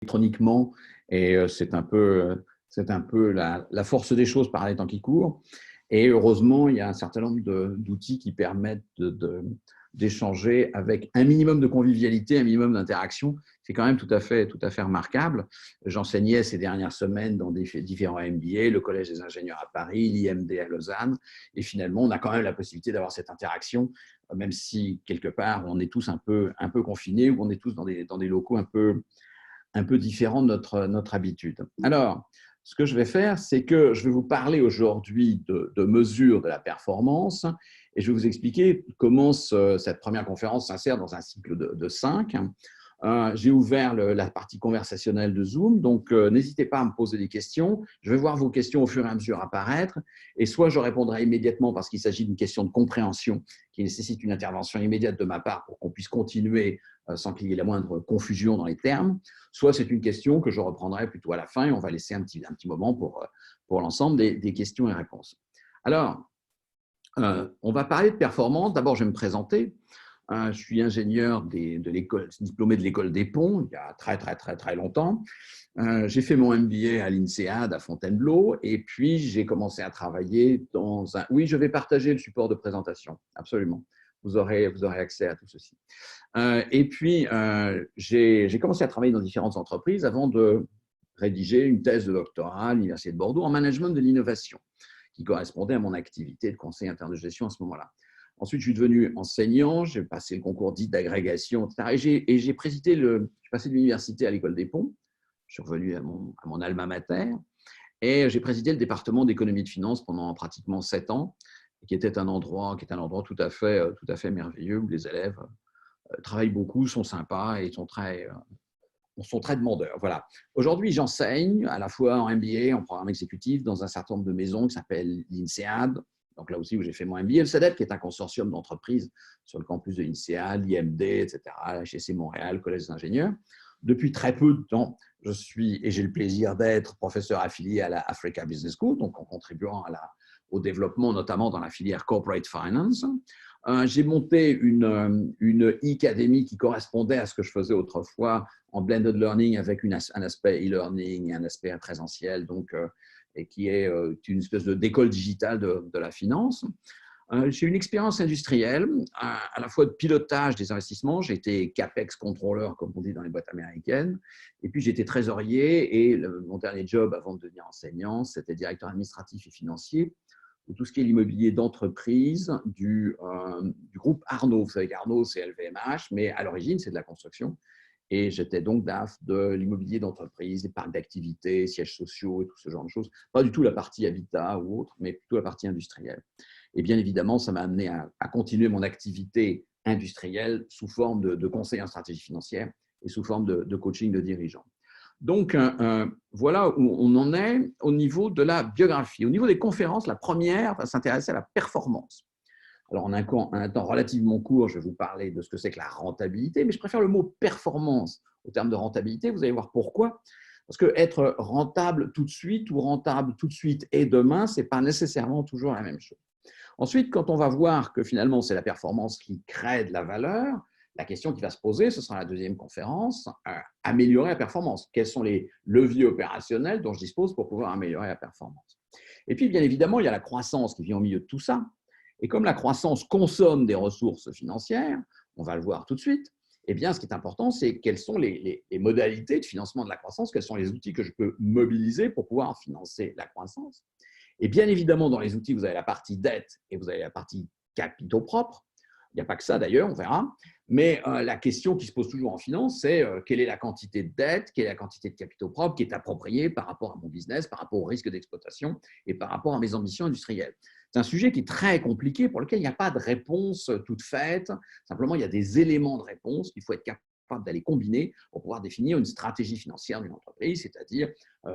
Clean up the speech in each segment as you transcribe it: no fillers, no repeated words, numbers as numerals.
électroniquement et c'est un peu la force des choses par les temps qui courent. Et heureusement, il y a un certain nombre d'outils qui permettent d'échanger avec un minimum de convivialité, un minimum d'interaction. C'est quand même tout à fait remarquable. J'enseignais ces dernières semaines dans différents MBA, le Collège des ingénieurs à Paris, l'IMD à Lausanne, et finalement, on a quand même la possibilité d'avoir cette interaction, même si quelque part, on est tous un peu confinés ou on est tous dans des locaux un peu différents de notre habitude. Alors, ce que je vais faire, c'est que je vais vous parler aujourd'hui de mesures de la performance et je vais vous expliquer comment cette première conférence s'insère dans un cycle de 5. J'ai ouvert la partie conversationnelle de Zoom, donc n'hésitez pas à me poser des questions. Je vais voir vos questions au fur et à mesure apparaître et soit je répondrai immédiatement parce qu'il s'agit d'une question de compréhension qui nécessite une intervention immédiate de ma part pour qu'on puisse continuer sans qu'il y ait la moindre confusion dans les termes, soit c'est une question que je reprendrai plutôt à la fin et on va laisser un petit moment pour l'ensemble des questions et réponses. Alors, on va parler de performance. D'abord, je vais me présenter. Je suis ingénieur de l'école, diplômé de l'école des Ponts il y a très longtemps. J'ai fait mon MBA à l'INSEAD à Fontainebleau et puis j'ai commencé à travailler dans un… Oui, je vais partager le support de présentation, absolument. Vous aurez accès à tout ceci. Et puis, j'ai commencé à travailler dans différentes entreprises avant de rédiger une thèse de doctorat à l'Université de Bordeaux en management de l'innovation, qui correspondait à mon activité de conseiller interne de gestion à ce moment-là. Ensuite, je suis devenu enseignant, j'ai passé le concours dit d'agrégation, etc. Et j'ai passé de l'université à l'école des Ponts. Je suis revenu à mon alma mater et j'ai présidé le département d'économie et de finances pendant pratiquement 7 ans, qui était un endroit tout à fait merveilleux où les élèves travaillent beaucoup, sont sympas et sont très demandeurs. Voilà. Aujourd'hui, j'enseigne à la fois en MBA, en programme exécutif, dans un certain nombre de maisons qui s'appellent l'INSEAD, donc là aussi où j'ai fait mon MBA, le CEDEP, qui est un consortium d'entreprises sur le campus de l'INSEAD, l'IMD, etc., HEC Montréal, Collège des ingénieurs. Depuis très peu de temps, j'ai le plaisir d'être professeur affilié à la Africa Business School, donc en contribuant au développement, notamment dans la filière Corporate Finance. J'ai monté une e-académie qui correspondait à ce que je faisais autrefois en blended learning avec un aspect e-learning et un aspect présentiel, donc, et qui est une espèce d'école digitale de la finance. J'ai une expérience industrielle, à la fois de pilotage des investissements. J'ai été CAPEX contrôleur, comme on dit dans les boîtes américaines. Et puis, j'étais trésorier. Et mon dernier job avant de devenir enseignant, c'était directeur administratif et financier pour tout ce qui est l'immobilier d'entreprise du groupe Arnaud. Vous savez qu'Arnaud, c'est LVMH, mais à l'origine, c'est de la construction. Et j'étais donc DAF de l'immobilier d'entreprise, des parcs d'activités, sièges sociaux et tout ce genre de choses. Pas du tout la partie habitat ou autre, mais plutôt la partie industrielle. Et bien évidemment, ça m'a amené à continuer mon activité industrielle sous forme de conseil en stratégie financière et sous forme de coaching de dirigeants. Donc, voilà où on en est au niveau de la biographie. Au niveau des conférences, la première va s'intéresser à la performance. Alors, en un temps relativement court, je vais vous parler de ce que c'est que la rentabilité, mais je préfère le mot performance au terme de rentabilité. Vous allez voir pourquoi. Parce que être rentable tout de suite ou rentable tout de suite et demain, ce n'est pas nécessairement toujours la même chose. Ensuite, quand on va voir que finalement, c'est la performance qui crée de la valeur, la question qui va se poser, ce sera la deuxième conférence, améliorer la performance. Quels sont les leviers opérationnels dont je dispose pour pouvoir améliorer la performance? Et puis, bien évidemment, il y a la croissance qui vient au milieu de tout ça. Et comme la croissance consomme des ressources financières, on va le voir tout de suite, eh bien, ce qui est important, c'est quelles sont les modalités de financement de la croissance, quels sont les outils que je peux mobiliser pour pouvoir financer la croissance. Et bien évidemment, dans les outils, vous avez la partie dette et vous avez la partie capitaux propres. Il n'y a pas que ça d'ailleurs, on verra. Mais la question qui se pose toujours en finance, c'est quelle est la quantité de dette, quelle est la quantité de capitaux propres qui est appropriée par rapport à mon business, par rapport au risque d'exploitation et par rapport à mes ambitions industrielles. C'est un sujet qui est très compliqué, pour lequel il n'y a pas de réponse toute faite. Simplement, il y a des éléments de réponse qu'il faut être capable d'aller combiner pour pouvoir définir une stratégie financière d'une entreprise, c'est-à-dire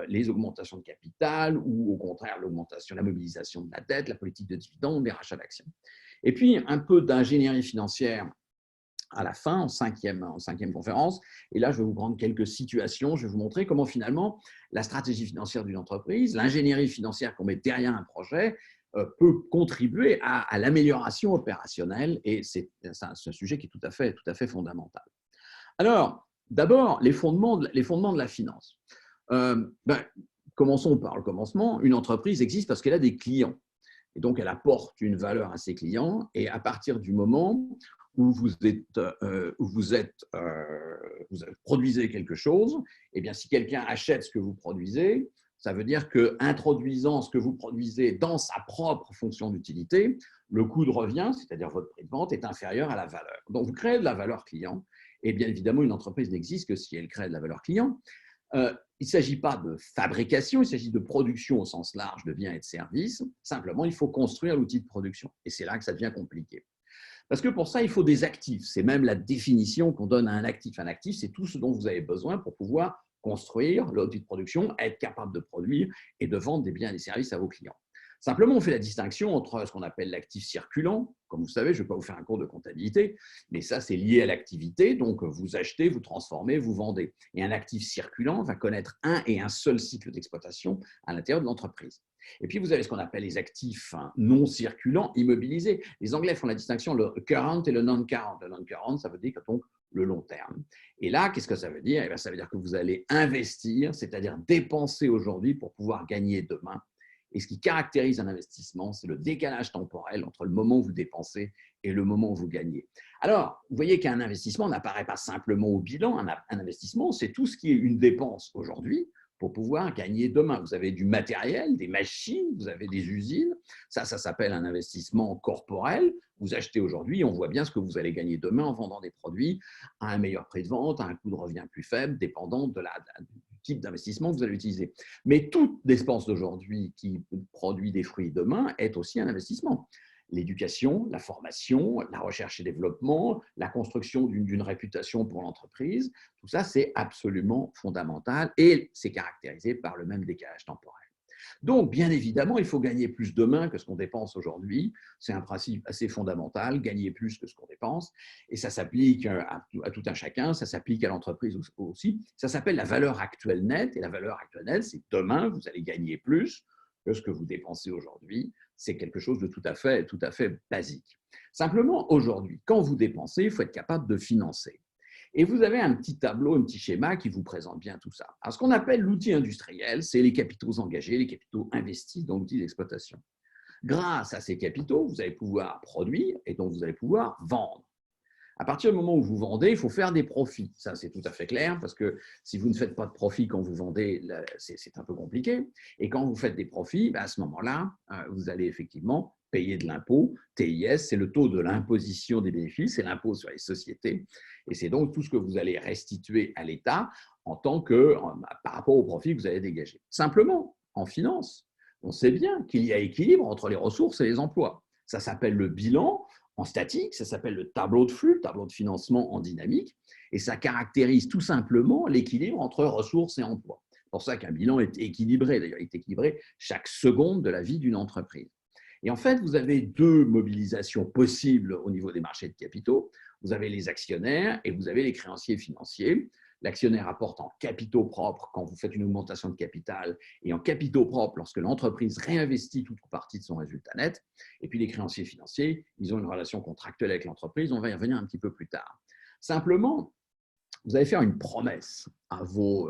les augmentations de capital ou au contraire l'augmentation, la mobilisation de la dette, la politique de dividendes, les rachats d'actions. Et puis, un peu d'ingénierie financière à la fin, en cinquième conférence. Et là, je vais vous prendre quelques situations. Je vais vous montrer comment finalement la stratégie financière d'une entreprise, l'ingénierie financière qu'on met derrière un projet, peut contribuer à l'amélioration opérationnelle. Et c'est un sujet qui est tout à fait fondamental. Alors, D'abord, les fondements de la finance. Ben, commençons par le commencement. Une entreprise existe parce qu'elle a des clients. Et donc, elle apporte une valeur à ses clients. Et à partir du moment où vous produisez quelque chose, eh bien, si quelqu'un achète ce que vous produisez, ça veut dire qu'introduisant ce que vous produisez dans sa propre fonction d'utilité, le coût de revient, c'est-à-dire votre prix de vente, est inférieur à la valeur. Donc, vous créez de la valeur client. Et bien évidemment, une entreprise n'existe que si elle crée de la valeur client. Il ne s'agit pas de fabrication, il s'agit de production au sens large de biens et de services. Simplement, il faut construire l'outil de production. Et c'est là que ça devient compliqué. Parce que pour ça, il faut des actifs. C'est même la définition qu'on donne à un actif. Un actif, c'est tout ce dont vous avez besoin pour pouvoir construire l'outil de production, être capable de produire et de vendre des biens et des services à vos clients. Simplement, on fait la distinction entre ce qu'on appelle l'actif circulant. Comme vous savez, je ne vais pas vous faire un cours de comptabilité, mais ça, c'est lié à l'activité. Donc, vous achetez, vous transformez, vous vendez. Et un actif circulant va connaître un et un seul cycle d'exploitation à l'intérieur de l'entreprise. Et puis, vous avez ce qu'on appelle les actifs non circulants, immobilisés. Les Anglais font la distinction, le current et le non-current. Le non-current, ça veut dire donc le long terme. Et là, qu'est-ce que ça veut dire? Ça veut dire que vous allez investir, c'est-à-dire dépenser aujourd'hui pour pouvoir gagner demain. Et ce qui caractérise un investissement, c'est le décalage temporel entre le moment où vous dépensez et le moment où vous gagnez. Alors, vous voyez qu'un investissement n'apparaît pas simplement au bilan. Un investissement, c'est tout ce qui est une dépense aujourd'hui pour pouvoir gagner demain. Vous avez du matériel, des machines, vous avez des usines. Ça s'appelle un investissement corporel. Vous achetez aujourd'hui, on voit bien ce que vous allez gagner demain en vendant des produits à un meilleur prix de vente, à un coût de revient plus faible, dépendant du type d'investissement que vous allez utiliser. Mais toute dépense d'aujourd'hui qui produit des fruits demain est aussi un investissement. L'éducation, la formation, la recherche et développement, la construction d'une réputation pour l'entreprise, tout ça, c'est absolument fondamental et c'est caractérisé par le même décalage temporel. Donc, bien évidemment, il faut gagner plus demain que ce qu'on dépense aujourd'hui. C'est un principe assez fondamental, gagner plus que ce qu'on dépense. Et ça s'applique à tout un chacun, ça s'applique à l'entreprise aussi. Ça s'appelle la valeur actuelle nette. Et la valeur actuelle nette, c'est demain, vous allez gagner plus que ce que vous dépensez aujourd'hui. C'est quelque chose de tout à fait basique. Simplement, aujourd'hui, quand vous dépensez, il faut être capable de financer. Et vous avez un petit tableau, un petit schéma qui vous présente bien tout ça. Alors, ce qu'on appelle l'outil industriel, c'est les capitaux engagés, les capitaux investis dans l'outil d'exploitation. Grâce à ces capitaux, vous allez pouvoir produire et donc vous allez pouvoir vendre. À partir du moment où vous vendez, il faut faire des profits. Ça, c'est tout à fait clair, parce que si vous ne faites pas de profit quand vous vendez, c'est un peu compliqué. Et quand vous faites des profits, à ce moment-là, vous allez effectivement payer de l'impôt. TIS, c'est le taux de l'imposition des bénéfices, c'est l'impôt sur les sociétés. Et c'est donc tout ce que vous allez restituer à l'État par rapport aux profits que vous allez dégager. Simplement, en finance, on sait bien qu'il y a équilibre entre les ressources et les emplois. Ça s'appelle le bilan. En statique, ça s'appelle le tableau de flux, le tableau de financement en dynamique, et ça caractérise tout simplement l'équilibre entre ressources et emplois. C'est pour ça qu'un bilan est équilibré, d'ailleurs, il est équilibré chaque seconde de la vie d'une entreprise. Et en fait, vous avez deux mobilisations possibles au niveau des marchés de capitaux. Vous avez les actionnaires et vous avez les créanciers financiers. L'actionnaire apporte en capitaux propres quand vous faites une augmentation de capital et en capitaux propres lorsque l'entreprise réinvestit toute ou partie de son résultat net. Et puis les créanciers financiers, ils ont une relation contractuelle avec l'entreprise. On va y revenir un petit peu plus tard. Simplement, vous allez faire une promesse à vos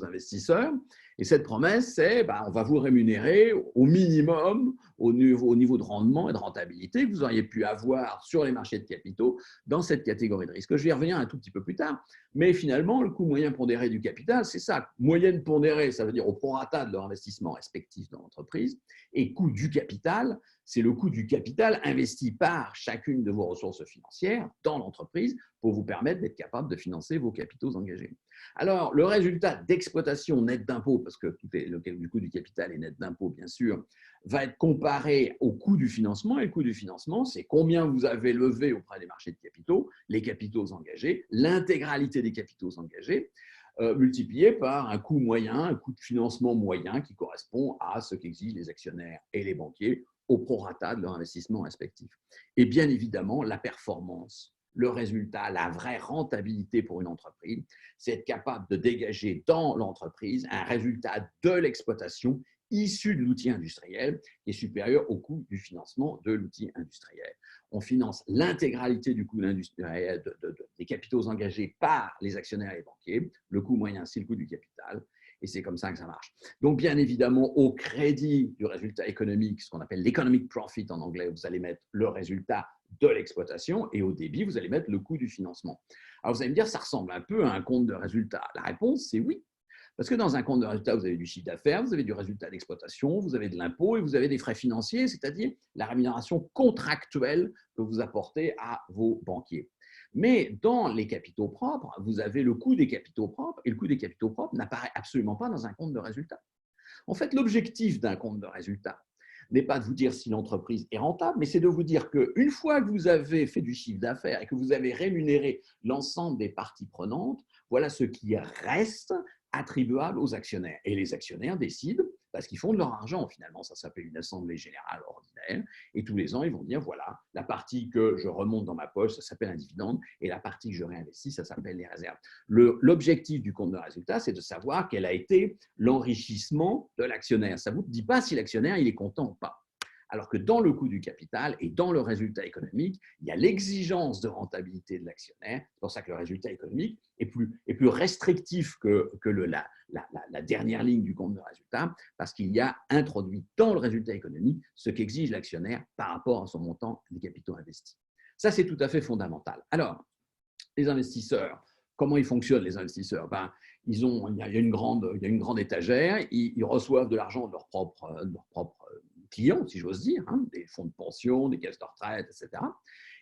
investisseurs. Et cette promesse, c'est on va vous rémunérer au minimum au niveau de rendement et de rentabilité que vous auriez pu avoir sur les marchés de capitaux dans cette catégorie de risque. Je vais y revenir un tout petit peu plus tard. Mais finalement, le coût moyen pondéré du capital, c'est ça. Moyenne pondérée, ça veut dire au prorata de leur investissement respectif dans l'entreprise. Et coût du capital, c'est le coût du capital investi par chacune de vos ressources financières dans l'entreprise pour vous permettre d'être capable de financer vos capitaux engagés. Alors, le résultat d'exploitation net d'impôt, parce que le coût du capital est net d'impôt, bien sûr, va être comparé au coût du financement. Et le coût du financement, c'est combien vous avez levé auprès des marchés de capitaux, les capitaux engagés, l'intégralité des capitaux engagés, multiplié par un coût moyen, un coût de financement moyen qui correspond à ce qu'exigent les actionnaires et les banquiers au prorata de leur investissement respectif. Et bien évidemment, la performance, le résultat, la vraie rentabilité pour une entreprise, c'est être capable de dégager dans l'entreprise un résultat de l'exploitation issu de l'outil industriel qui est supérieur au coût du financement de l'outil industriel. On finance l'intégralité du coût industriel des capitaux engagés par les actionnaires et les banquiers. Le coût moyen, c'est le coût du capital. Et c'est comme ça que ça marche. Donc, bien évidemment, au crédit du résultat économique, ce qu'on appelle l'economic profit en anglais, vous allez mettre le résultat de l'exploitation, et au débit, vous allez mettre le coût du financement. Alors, vous allez me dire, ça ressemble un peu à un compte de résultat. La réponse, c'est oui. Parce que dans un compte de résultat, vous avez du chiffre d'affaires, vous avez du résultat d'exploitation, vous avez de l'impôt et vous avez des frais financiers, c'est-à-dire la rémunération contractuelle que vous apportez à vos banquiers. Mais dans les capitaux propres, vous avez le coût des capitaux propres, et le coût des capitaux propres n'apparaît absolument pas dans un compte de résultat. En fait, l'objectif d'un compte de résultat n'est pas de vous dire si l'entreprise est rentable, mais c'est de vous dire qu'une fois que vous avez fait du chiffre d'affaires et que vous avez rémunéré l'ensemble des parties prenantes, voilà ce qui reste attribuable aux actionnaires. Et les actionnaires décident, parce qu'ils font de leur argent, finalement, ça s'appelle une assemblée générale ordinaire, et tous les ans, ils vont dire, voilà, la partie que je remonte dans ma poche, ça s'appelle un dividende, et la partie que je réinvestis, ça s'appelle les réserves. L'objectif du compte de résultat, c'est de savoir quel a été l'enrichissement de l'actionnaire. Ça ne vous dit pas si l'actionnaire il est content ou pas. Alors que dans le coût du capital et dans le résultat économique, il y a l'exigence de rentabilité de l'actionnaire. C'est pour ça que le résultat économique est plus restrictif que la dernière ligne du compte de résultat, parce qu'il y a introduit dans le résultat économique ce qu'exige l'actionnaire par rapport à son montant des capitaux investis. Ça, c'est tout à fait fondamental. Alors, les investisseurs, comment ils fonctionnent, les investisseurs? Il y a une grande étagère, ils reçoivent de l'argent de leurs propres clients, si j'ose dire, des fonds de pension, des caisses de retraite, etc.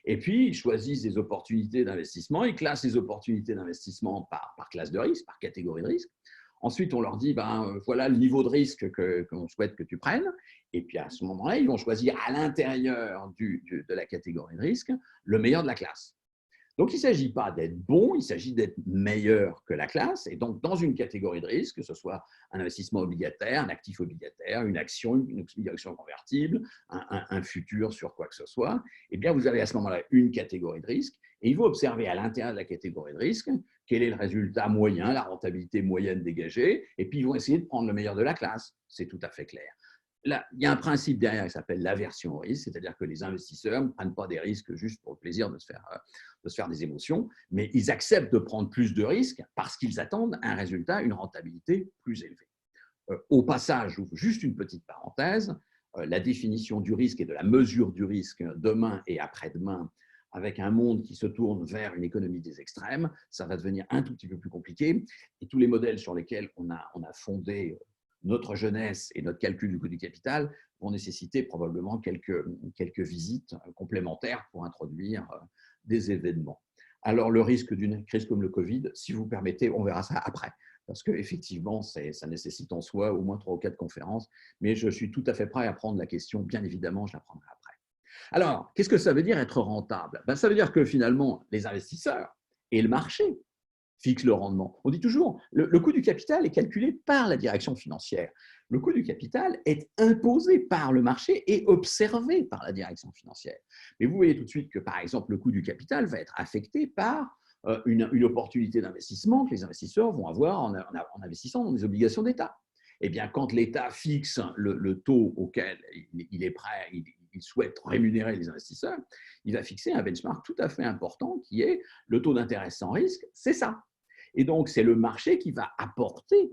Et puis, ils choisissent des opportunités d'investissement, ils classent les opportunités d'investissement par classe de risque, par catégorie de risque. Ensuite, on leur dit, voilà le niveau de risque qu'on souhaite que tu prennes. Et puis, à ce moment-là, ils vont choisir à l'intérieur de la catégorie de risque le meilleur de la classe. Donc, il ne s'agit pas d'être bon, il s'agit d'être meilleur que la classe. Et donc, dans une catégorie de risque, que ce soit un investissement obligataire, un actif obligataire, une action convertible, un futur sur quoi que ce soit, eh bien, vous avez à ce moment-là une catégorie de risque. Et il faut observer à l'intérieur de la catégorie de risque quel est le résultat moyen, la rentabilité moyenne dégagée. Et puis, ils vont essayer de prendre le meilleur de la classe. C'est tout à fait clair. Là, il y a un principe derrière qui s'appelle l'aversion au risque, c'est-à-dire que les investisseurs ne prennent pas des risques juste pour le plaisir de se faire des émotions, mais ils acceptent de prendre plus de risques parce qu'ils attendent un résultat, une rentabilité plus élevée. Au passage, j'ouvre juste une petite parenthèse, la définition du risque et de la mesure du risque demain et après-demain, avec un monde qui se tourne vers une économie des extrêmes, ça va devenir un tout petit peu plus compliqué. Et tous les modèles sur lesquels on a fondé notre jeunesse et notre calcul du coût du capital vont nécessiter probablement quelques visites complémentaires pour introduire des événements. Alors, le risque d'une crise comme le Covid, si vous permettez, on verra ça après, parce qu'effectivement, ça nécessite en soi au moins 3 ou 4 conférences, mais je suis tout à fait prêt à prendre la question, bien évidemment, je la prendrai après. Alors, qu'est-ce que ça veut dire être rentable? Ça veut dire que finalement, les investisseurs et le marché fixe le rendement. On dit toujours, le coût du capital est calculé par la direction financière. Le coût du capital est imposé par le marché et observé par la direction financière. Mais vous voyez tout de suite que, par exemple, le coût du capital va être affecté par une opportunité d'investissement que les investisseurs vont avoir en investissant dans des obligations d'État. Eh bien, quand l'État fixe le taux auquel il est prêt, il souhaite rémunérer les investisseurs, il va fixer un benchmark tout à fait important qui est le taux d'intérêt sans risque, c'est ça. Et donc, c'est le marché qui va apporter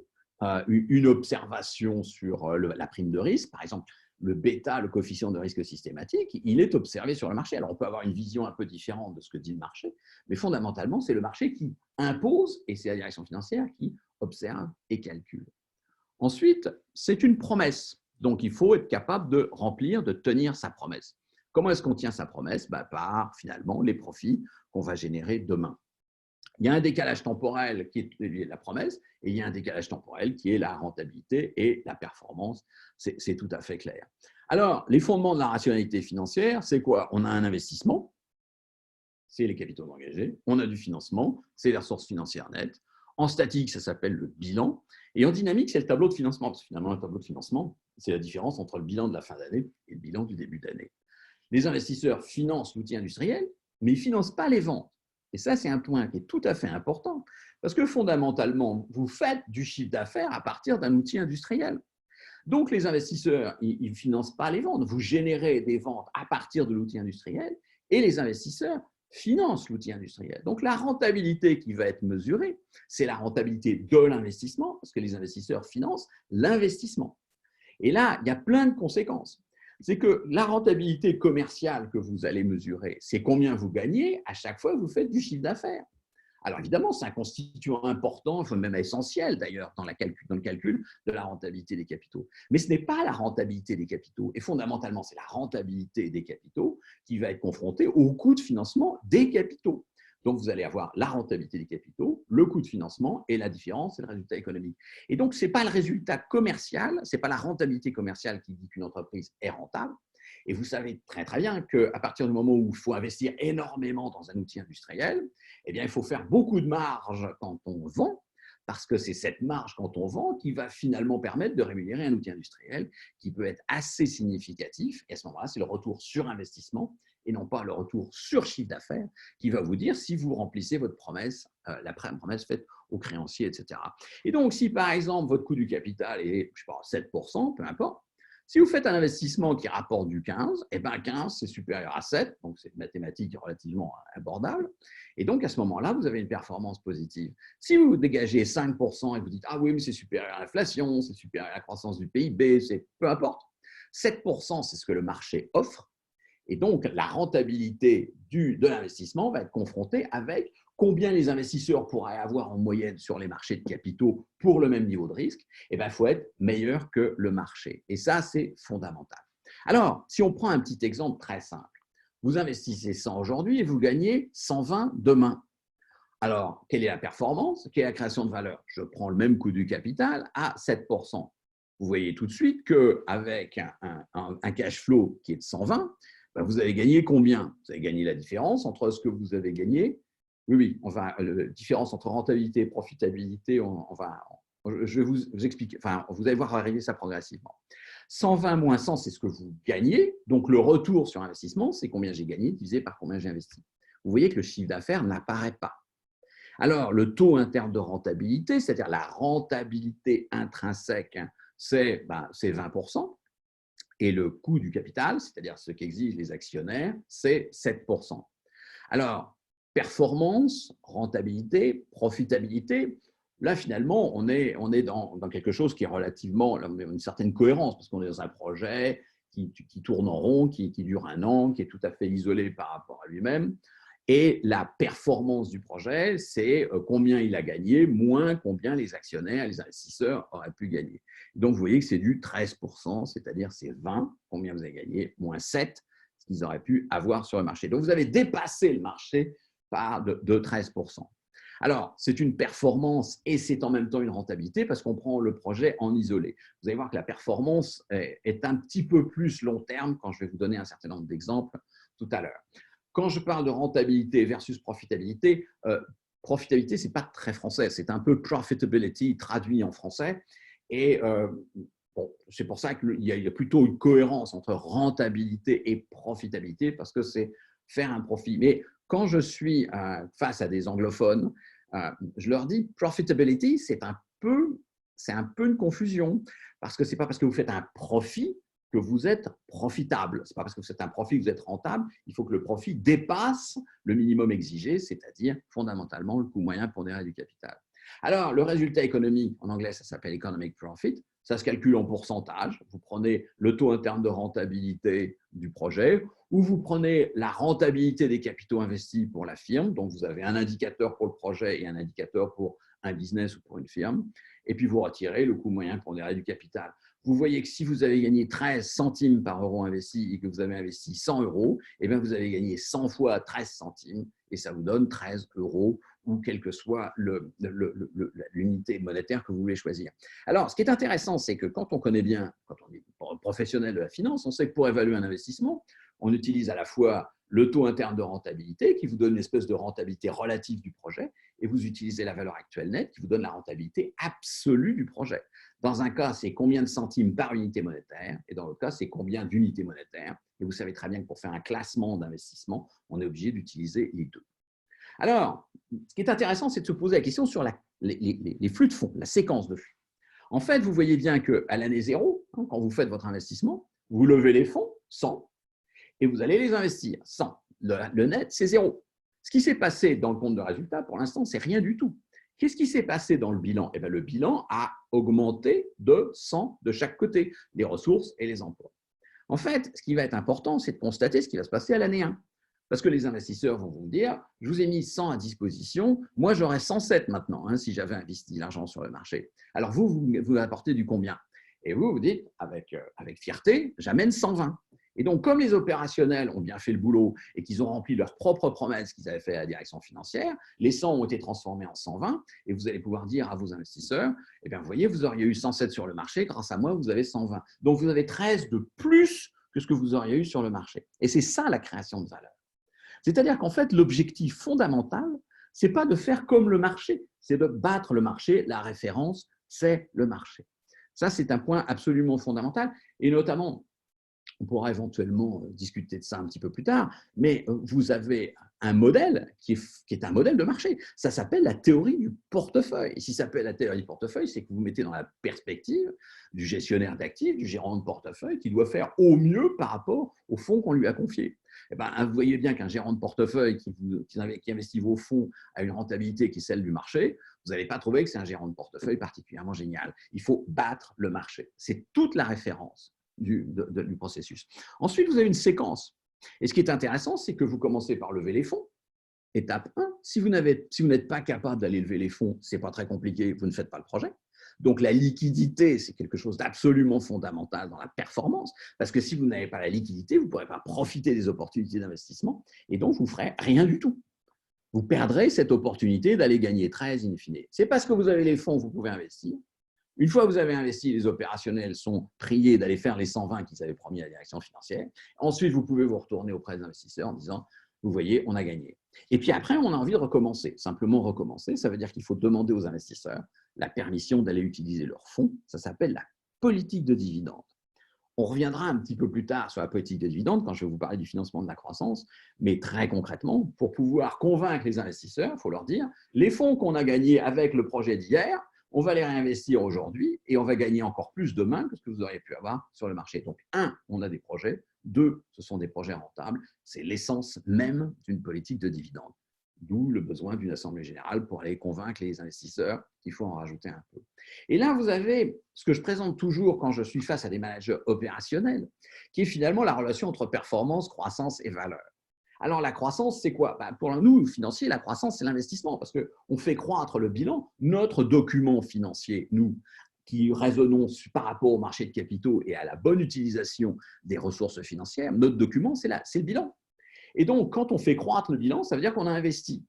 une observation sur la prime de risque. Par exemple, le bêta, le coefficient de risque systématique, il est observé sur le marché. Alors, on peut avoir une vision un peu différente de ce que dit le marché, mais fondamentalement, c'est le marché qui impose et c'est la direction financière qui observe et calcule. Ensuite, c'est une promesse. Donc, il faut être capable de remplir, de tenir sa promesse. Comment est-ce qu'on tient sa promesse? Par, finalement, les profits qu'on va générer demain. Il y a un décalage temporel qui est lié à la promesse et il y a un décalage temporel qui est la rentabilité et la performance. C'est tout à fait clair. Alors, les fondements de la rationalité financière, c'est quoi? On a un investissement, c'est les capitaux engagés. On a du financement, c'est les ressources financières nettes. En statique, ça s'appelle le bilan. Et en dynamique, c'est le tableau de financement. Parce que finalement, le tableau de financement, c'est la différence entre le bilan de la fin d'année et le bilan du début d'année. Les investisseurs financent l'outil industriel, mais ils ne financent pas les ventes. Et ça, c'est un point qui est tout à fait important, parce que fondamentalement, vous faites du chiffre d'affaires à partir d'un outil industriel. Donc, les investisseurs, ils ne financent pas les ventes. Vous générez des ventes à partir de l'outil industriel et les investisseurs financent l'outil industriel. Donc, la rentabilité qui va être mesurée, c'est la rentabilité de l'investissement, parce que les investisseurs financent l'investissement. Et là, il y a plein de conséquences. C'est que la rentabilité commerciale que vous allez mesurer, c'est combien vous gagnez à chaque fois que vous faites du chiffre d'affaires. Alors évidemment, c'est un constituant important, même essentiel d'ailleurs dans le calcul de la rentabilité des capitaux. Mais ce n'est pas la rentabilité des capitaux. Et fondamentalement, c'est la rentabilité des capitaux qui va être confrontée au coût de financement des capitaux. Donc, vous allez avoir la rentabilité des capitaux, le coût de financement et la différence, c'est le résultat économique. Et donc, ce n'est pas le résultat commercial, ce n'est pas la rentabilité commerciale qui dit qu'une entreprise est rentable. Et vous savez très, très bien qu'à partir du moment où il faut investir énormément dans un outil industriel, eh bien, il faut faire beaucoup de marge quand on vend, parce que c'est cette marge quand on vend qui va finalement permettre de rémunérer un outil industriel qui peut être assez significatif. Et à ce moment-là, c'est le retour sur investissement et non pas le retour sur chiffre d'affaires qui va vous dire si vous remplissez votre promesse, la promesse faite aux créanciers, etc. Et donc, si par exemple, votre coût du capital est, je sais pas, 7%, peu importe, si vous faites un investissement qui rapporte du 15, eh bien 15, c'est supérieur à 7, donc c'est une mathématique relativement abordable. Et donc, à ce moment-là, vous avez une performance positive. Si vous dégagez 5% et vous dites « Ah oui, mais c'est supérieur à l'inflation, c'est supérieur à la croissance du PIB, c'est peu importe », 7%, c'est ce que le marché offre. Et donc, la rentabilité de l'investissement va être confrontée avec combien les investisseurs pourraient avoir en moyenne sur les marchés de capitaux pour le même niveau de risque. Eh bien, il faut être meilleur que le marché. Et ça, c'est fondamental. Alors, si on prend un petit exemple très simple, vous investissez 100 aujourd'hui et vous gagnez 120 demain. Alors, quelle est la performance? Quelle est la création de valeur? Je prends le même coût du capital à 7%. Vous voyez tout de suite qu'avec un cash flow qui est de 120, ben vous avez gagné combien? Vous avez gagné la différence entre ce que vous avez gagné. Oui, la différence entre rentabilité et profitabilité, je vais vous expliquer. Enfin, vous allez voir arriver ça progressivement. 120 moins 100, c'est ce que vous gagnez. Donc, le retour sur investissement, c'est combien j'ai gagné divisé par combien j'ai investi. Vous voyez que le chiffre d'affaires n'apparaît pas. Alors, le taux interne de rentabilité, c'est-à-dire la rentabilité intrinsèque, c'est 20%. Et le coût du capital, c'est-à-dire ce qu'exigent les actionnaires, c'est 7%. Alors, performance, rentabilité, profitabilité, là, finalement, on est dans quelque chose qui est relativement, une certaine cohérence, parce qu'on est dans un projet qui tourne en rond, qui dure un an, qui est tout à fait isolé par rapport à lui-même. Et la performance du projet, c'est combien il a gagné, moins combien les actionnaires, les investisseurs auraient pu gagner. Donc, vous voyez que c'est du 13%, c'est-à-dire c'est 20, combien vous avez gagné, moins 7, ce qu'ils auraient pu avoir sur le marché. Donc, vous avez dépassé le marché de 13%. Alors, c'est une performance et c'est en même temps une rentabilité parce qu'on prend le projet en isolé. Vous allez voir que la performance est un petit peu plus long terme quand je vais vous donner un certain nombre d'exemples tout à l'heure. Quand je parle de rentabilité versus profitabilité, profitabilité, ce n'est pas très français, c'est un peu profitability traduit en français. Et bon, c'est pour ça qu'il y a plutôt une cohérence entre rentabilité et profitabilité parce que c'est faire un profit. Mais quand je suis face à des anglophones, je leur dis profitability, c'est un peu une confusion parce que ce n'est pas parce que vous faites un profit que vous êtes profitable. Ce n'est pas parce que vous faites un profit que vous êtes rentable. Il faut que le profit dépasse le minimum exigé, c'est-à-dire fondamentalement le coût moyen pondéré du capital. Alors, le résultat économique, en anglais, ça s'appelle economic profit. Ça se calcule en pourcentage. Vous prenez le taux interne de rentabilité du projet ou vous prenez la rentabilité des capitaux investis pour la firme. Donc, vous avez un indicateur pour le projet et un indicateur pour un business ou pour une firme. Et puis, vous retirez le coût moyen pondéré du capital. Vous voyez que si vous avez gagné 13 centimes par euro investi et que vous avez investi 100 euros, eh bien vous avez gagné 100 fois 13 centimes et ça vous donne 13 euros ou quelle que soit l'unité monétaire que vous voulez choisir. Alors, ce qui est intéressant, c'est que quand on connaît bien, quand on est professionnel de la finance, on sait que pour évaluer un investissement, on utilise à la fois le taux interne de rentabilité qui vous donne une espèce de rentabilité relative du projet et vous utilisez la valeur actuelle nette qui vous donne la rentabilité absolue du projet. Dans un cas, c'est combien de centimes par unité monétaire et dans l'autre cas, c'est combien d'unités monétaires. Et vous savez très bien que pour faire un classement d'investissement, on est obligé d'utiliser les deux. Alors, ce qui est intéressant, c'est de se poser la question sur les flux de fonds, la séquence de flux. En fait, vous voyez bien qu'à l'année 0, hein. Quand vous faites votre investissement, vous levez les fonds, 100, et vous allez les investir, 100. Le net, c'est 0. Ce qui s'est passé dans le compte de résultat, pour l'instant, c'est rien du tout. Qu'est-ce qui s'est passé dans le bilan? Eh bien, le bilan a augmenté de 100 de chaque côté, les ressources et les emplois. En fait, ce qui va être important, c'est de constater ce qui va se passer à l'année 1. Parce que les investisseurs vont vous dire, je vous ai mis 100 à disposition, moi j'aurais 107 maintenant, hein, si j'avais investi l'argent sur le marché. Alors vous apportez du combien? Et vous dites, avec fierté, j'amène 120. Et donc, comme les opérationnels ont bien fait le boulot et qu'ils ont rempli leurs propres promesses qu'ils avaient fait à la direction financière, les 100 ont été transformés en 120 et vous allez pouvoir dire à vos investisseurs, eh bien, vous voyez, vous auriez eu 107 sur le marché, grâce à moi, vous avez 120. Donc, vous avez 13 de plus que ce que vous auriez eu sur le marché. Et c'est ça la création de valeur. C'est-à-dire qu'en fait, l'objectif fondamental, ce n'est pas de faire comme le marché, c'est de battre le marché. La référence, c'est le marché. Ça, c'est un point absolument fondamental. Et notamment, on pourra éventuellement discuter de ça un petit peu plus tard, mais vous avez un modèle qui est un modèle de marché. Ça s'appelle la théorie du portefeuille. Et si ça s'appelle la théorie du portefeuille, c'est que vous vous mettez dans la perspective du gestionnaire d'actifs, du gérant de portefeuille, qui doit faire au mieux par rapport au fonds qu'on lui a confié. Eh ben, vous voyez bien qu'un gérant de portefeuille qui investit vos fonds à une rentabilité qui est celle du marché, vous n'allez pas trouver que c'est un gérant de portefeuille particulièrement génial. Il faut battre le marché. C'est toute la référence du processus. Ensuite, vous avez une séquence. Et ce qui est intéressant, c'est que vous commencez par lever les fonds. Étape 1, si vous n'êtes pas capable d'aller lever les fonds, ce n'est pas très compliqué, vous ne faites pas le projet. Donc la liquidité, c'est quelque chose d'absolument fondamental dans la performance, parce que si vous n'avez pas la liquidité, vous ne pourrez pas profiter des opportunités d'investissement, et donc vous ne ferez rien du tout. Vous perdrez cette opportunité d'aller gagner 13 in fine. C'est parce que vous avez les fonds, vous pouvez investir. Une fois que vous avez investi, les opérationnels sont priés d'aller faire les 120 qu'ils avaient promis à la direction financière. Ensuite, vous pouvez vous retourner auprès des investisseurs en disant, vous voyez, on a gagné. Et puis après, on a envie de recommencer. Simplement recommencer, ça veut dire qu'il faut demander aux investisseurs la permission d'aller utiliser leurs fonds. Ça s'appelle la politique de dividende. On reviendra un petit peu plus tard sur la politique de dividende quand je vais vous parler du financement de la croissance, mais très concrètement, pour pouvoir convaincre les investisseurs, il faut leur dire, les fonds qu'on a gagnés avec le projet d'hier, on va les réinvestir aujourd'hui et on va gagner encore plus demain que ce que vous auriez pu avoir sur le marché. Donc, 1, on a des projets. 2, ce sont des projets rentables. C'est l'essence même d'une politique de dividende. D'où le besoin d'une assemblée générale pour aller convaincre les investisseurs qu'il faut en rajouter un peu. Et là, vous avez ce que je présente toujours quand je suis face à des managers opérationnels, qui est finalement la relation entre performance, croissance et valeur. Alors, la croissance, c'est quoi? Pour nous, financiers, la croissance, c'est l'investissement, parce qu'on fait croître le bilan. Notre document financier, nous, qui raisonnons par rapport au marché de capitaux et à la bonne utilisation des ressources financières, notre document, c'est le bilan. Et donc, quand on fait croître le bilan, ça veut dire qu'on a investi.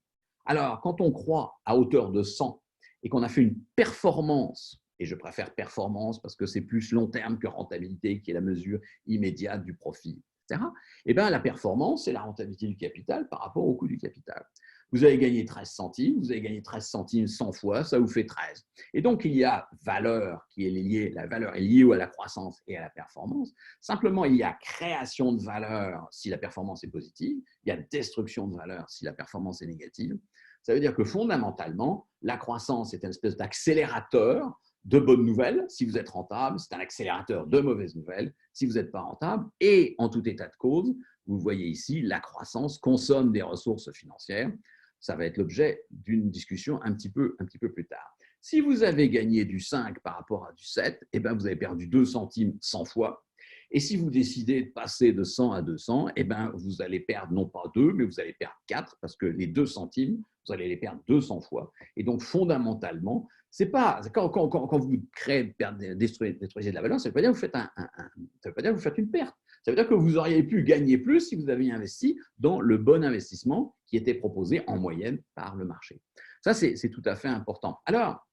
Alors, quand on croît à hauteur de 100 et qu'on a fait une performance, et je préfère performance parce que c'est plus long terme que rentabilité, qui est la mesure immédiate du profit, etc., et bien, la performance, c'est la rentabilité du capital par rapport au coût du capital. Vous avez gagné 13 centimes, vous avez gagné 13 centimes 100 fois, ça vous fait 13. Et donc, il y a valeur qui est liée, la valeur est liée à la croissance et à la performance. Simplement, il y a création de valeur si la performance est positive, il y a destruction de valeur si la performance est négative. Ça veut dire que fondamentalement, la croissance est une espèce d'accélérateur de bonnes nouvelles. Si vous êtes rentable, c'est un accélérateur de mauvaises nouvelles si vous n'êtes pas rentable. Et en tout état de cause, vous voyez ici, la croissance consomme des ressources financières. Ça va être l'objet d'une discussion un petit peu plus tard. Si vous avez gagné du 5 par rapport à du 7, eh bien vous avez perdu 2 centimes 100 fois. Et si vous décidez de passer de 100 à 200, eh bien vous allez perdre non pas 2, mais vous allez perdre 4, parce que les 2 centimes, vous allez les perdre 200 fois. Et donc, fondamentalement, c'est pas, quand vous créez, détruisez de la valeur, ça ne veut pas dire que vous faites une perte. Ça veut dire que vous auriez pu gagner plus si vous aviez investi dans le bon investissement qui était proposé en moyenne par le marché. Ça, c'est tout à fait important. Alors,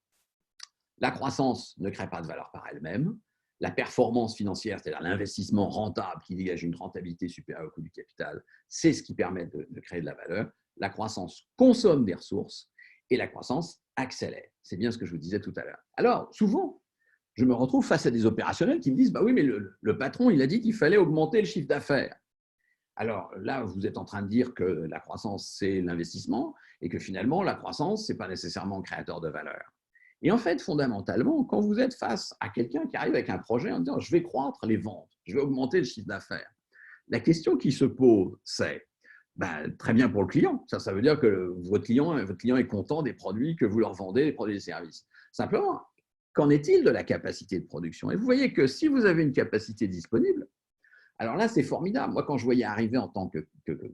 la croissance ne crée pas de valeur par elle-même. La performance financière, c'est-à-dire l'investissement rentable qui dégage une rentabilité supérieure au coût du capital, c'est ce qui permet de créer de la valeur. La croissance consomme des ressources et la croissance accélère. C'est bien ce que je vous disais tout à l'heure. Alors, souvent, je me retrouve face à des opérationnels qui me disent, bah oui, mais le patron, il a dit qu'il fallait augmenter le chiffre d'affaires. Alors là, vous êtes en train de dire que la croissance, c'est l'investissement et que finalement, la croissance, ce n'est pas nécessairement créateur de valeur. Et en fait, fondamentalement, quand vous êtes face à quelqu'un qui arrive avec un projet en disant « je vais croître les ventes, je vais augmenter le chiffre d'affaires », la question qui se pose, c'est très bien pour le client. Ça veut dire que votre client est content des produits que vous leur vendez, des produits et des services. Simplement, qu'en est-il de la capacité de production? Et vous voyez que si vous avez une capacité disponible, alors là, c'est formidable. Moi, quand je voyais arriver en tant que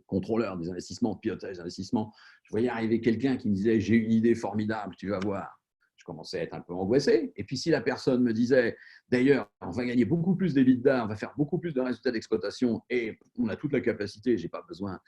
contrôleur des investissements, pilotage des investissements, je voyais arriver quelqu'un qui me disait « j'ai une idée formidable, tu vas voir ». Je commençais à être un peu angoissé. Et puis, si la personne me disait « d'ailleurs, on va gagner beaucoup plus d'EBITDA, on va faire beaucoup plus de résultats d'exploitation et on a toute la capacité, je n'ai pas besoin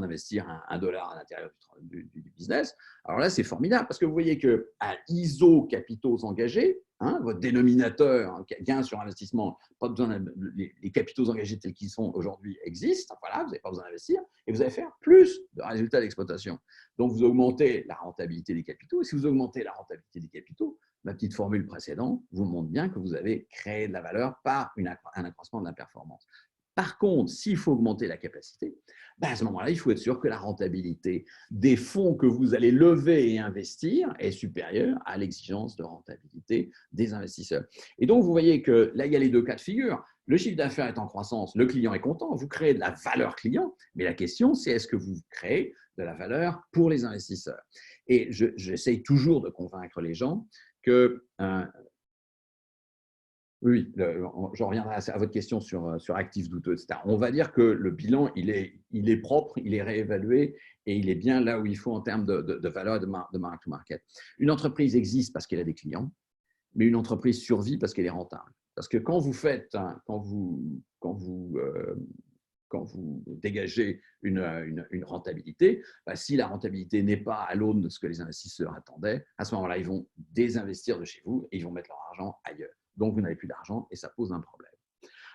d'investir un dollar à l'intérieur du business », alors là, c'est formidable parce que vous voyez qu'à ISO capitaux engagés, votre dénominateur, gain sur investissement, pas besoin les capitaux engagés tels qu'ils sont aujourd'hui existent, voilà, vous n'avez pas besoin d'investir, et vous allez faire plus de résultats d'exploitation. Donc, vous augmentez la rentabilité des capitaux, et si vous augmentez la rentabilité des capitaux, ma petite formule précédente vous montre bien que vous avez créé de la valeur par un accroissement de la performance. Par contre, s'il faut augmenter la capacité, à ce moment-là, il faut être sûr que la rentabilité des fonds que vous allez lever et investir est supérieure à l'exigence de rentabilité des investisseurs. Et donc, vous voyez que là, il y a les deux cas de figure. Le chiffre d'affaires est en croissance, le client est content, vous créez de la valeur client, mais la question, c'est est-ce que vous créez de la valeur pour les investisseurs? Et j'essaye toujours de convaincre les gens que… Oui, je reviendrai à votre question sur actifs douteux, etc. On va dire que le bilan, il est propre, il est réévalué et il est bien là où il faut en termes de valeur de mark to market. Une entreprise existe parce qu'elle a des clients, mais une entreprise survit parce qu'elle est rentable. Parce que quand vous dégagez une rentabilité, si la rentabilité n'est pas à l'aune de ce que les investisseurs attendaient, à ce moment-là, ils vont désinvestir de chez vous et ils vont mettre leur argent ailleurs. Donc, vous n'avez plus d'argent et ça pose un problème.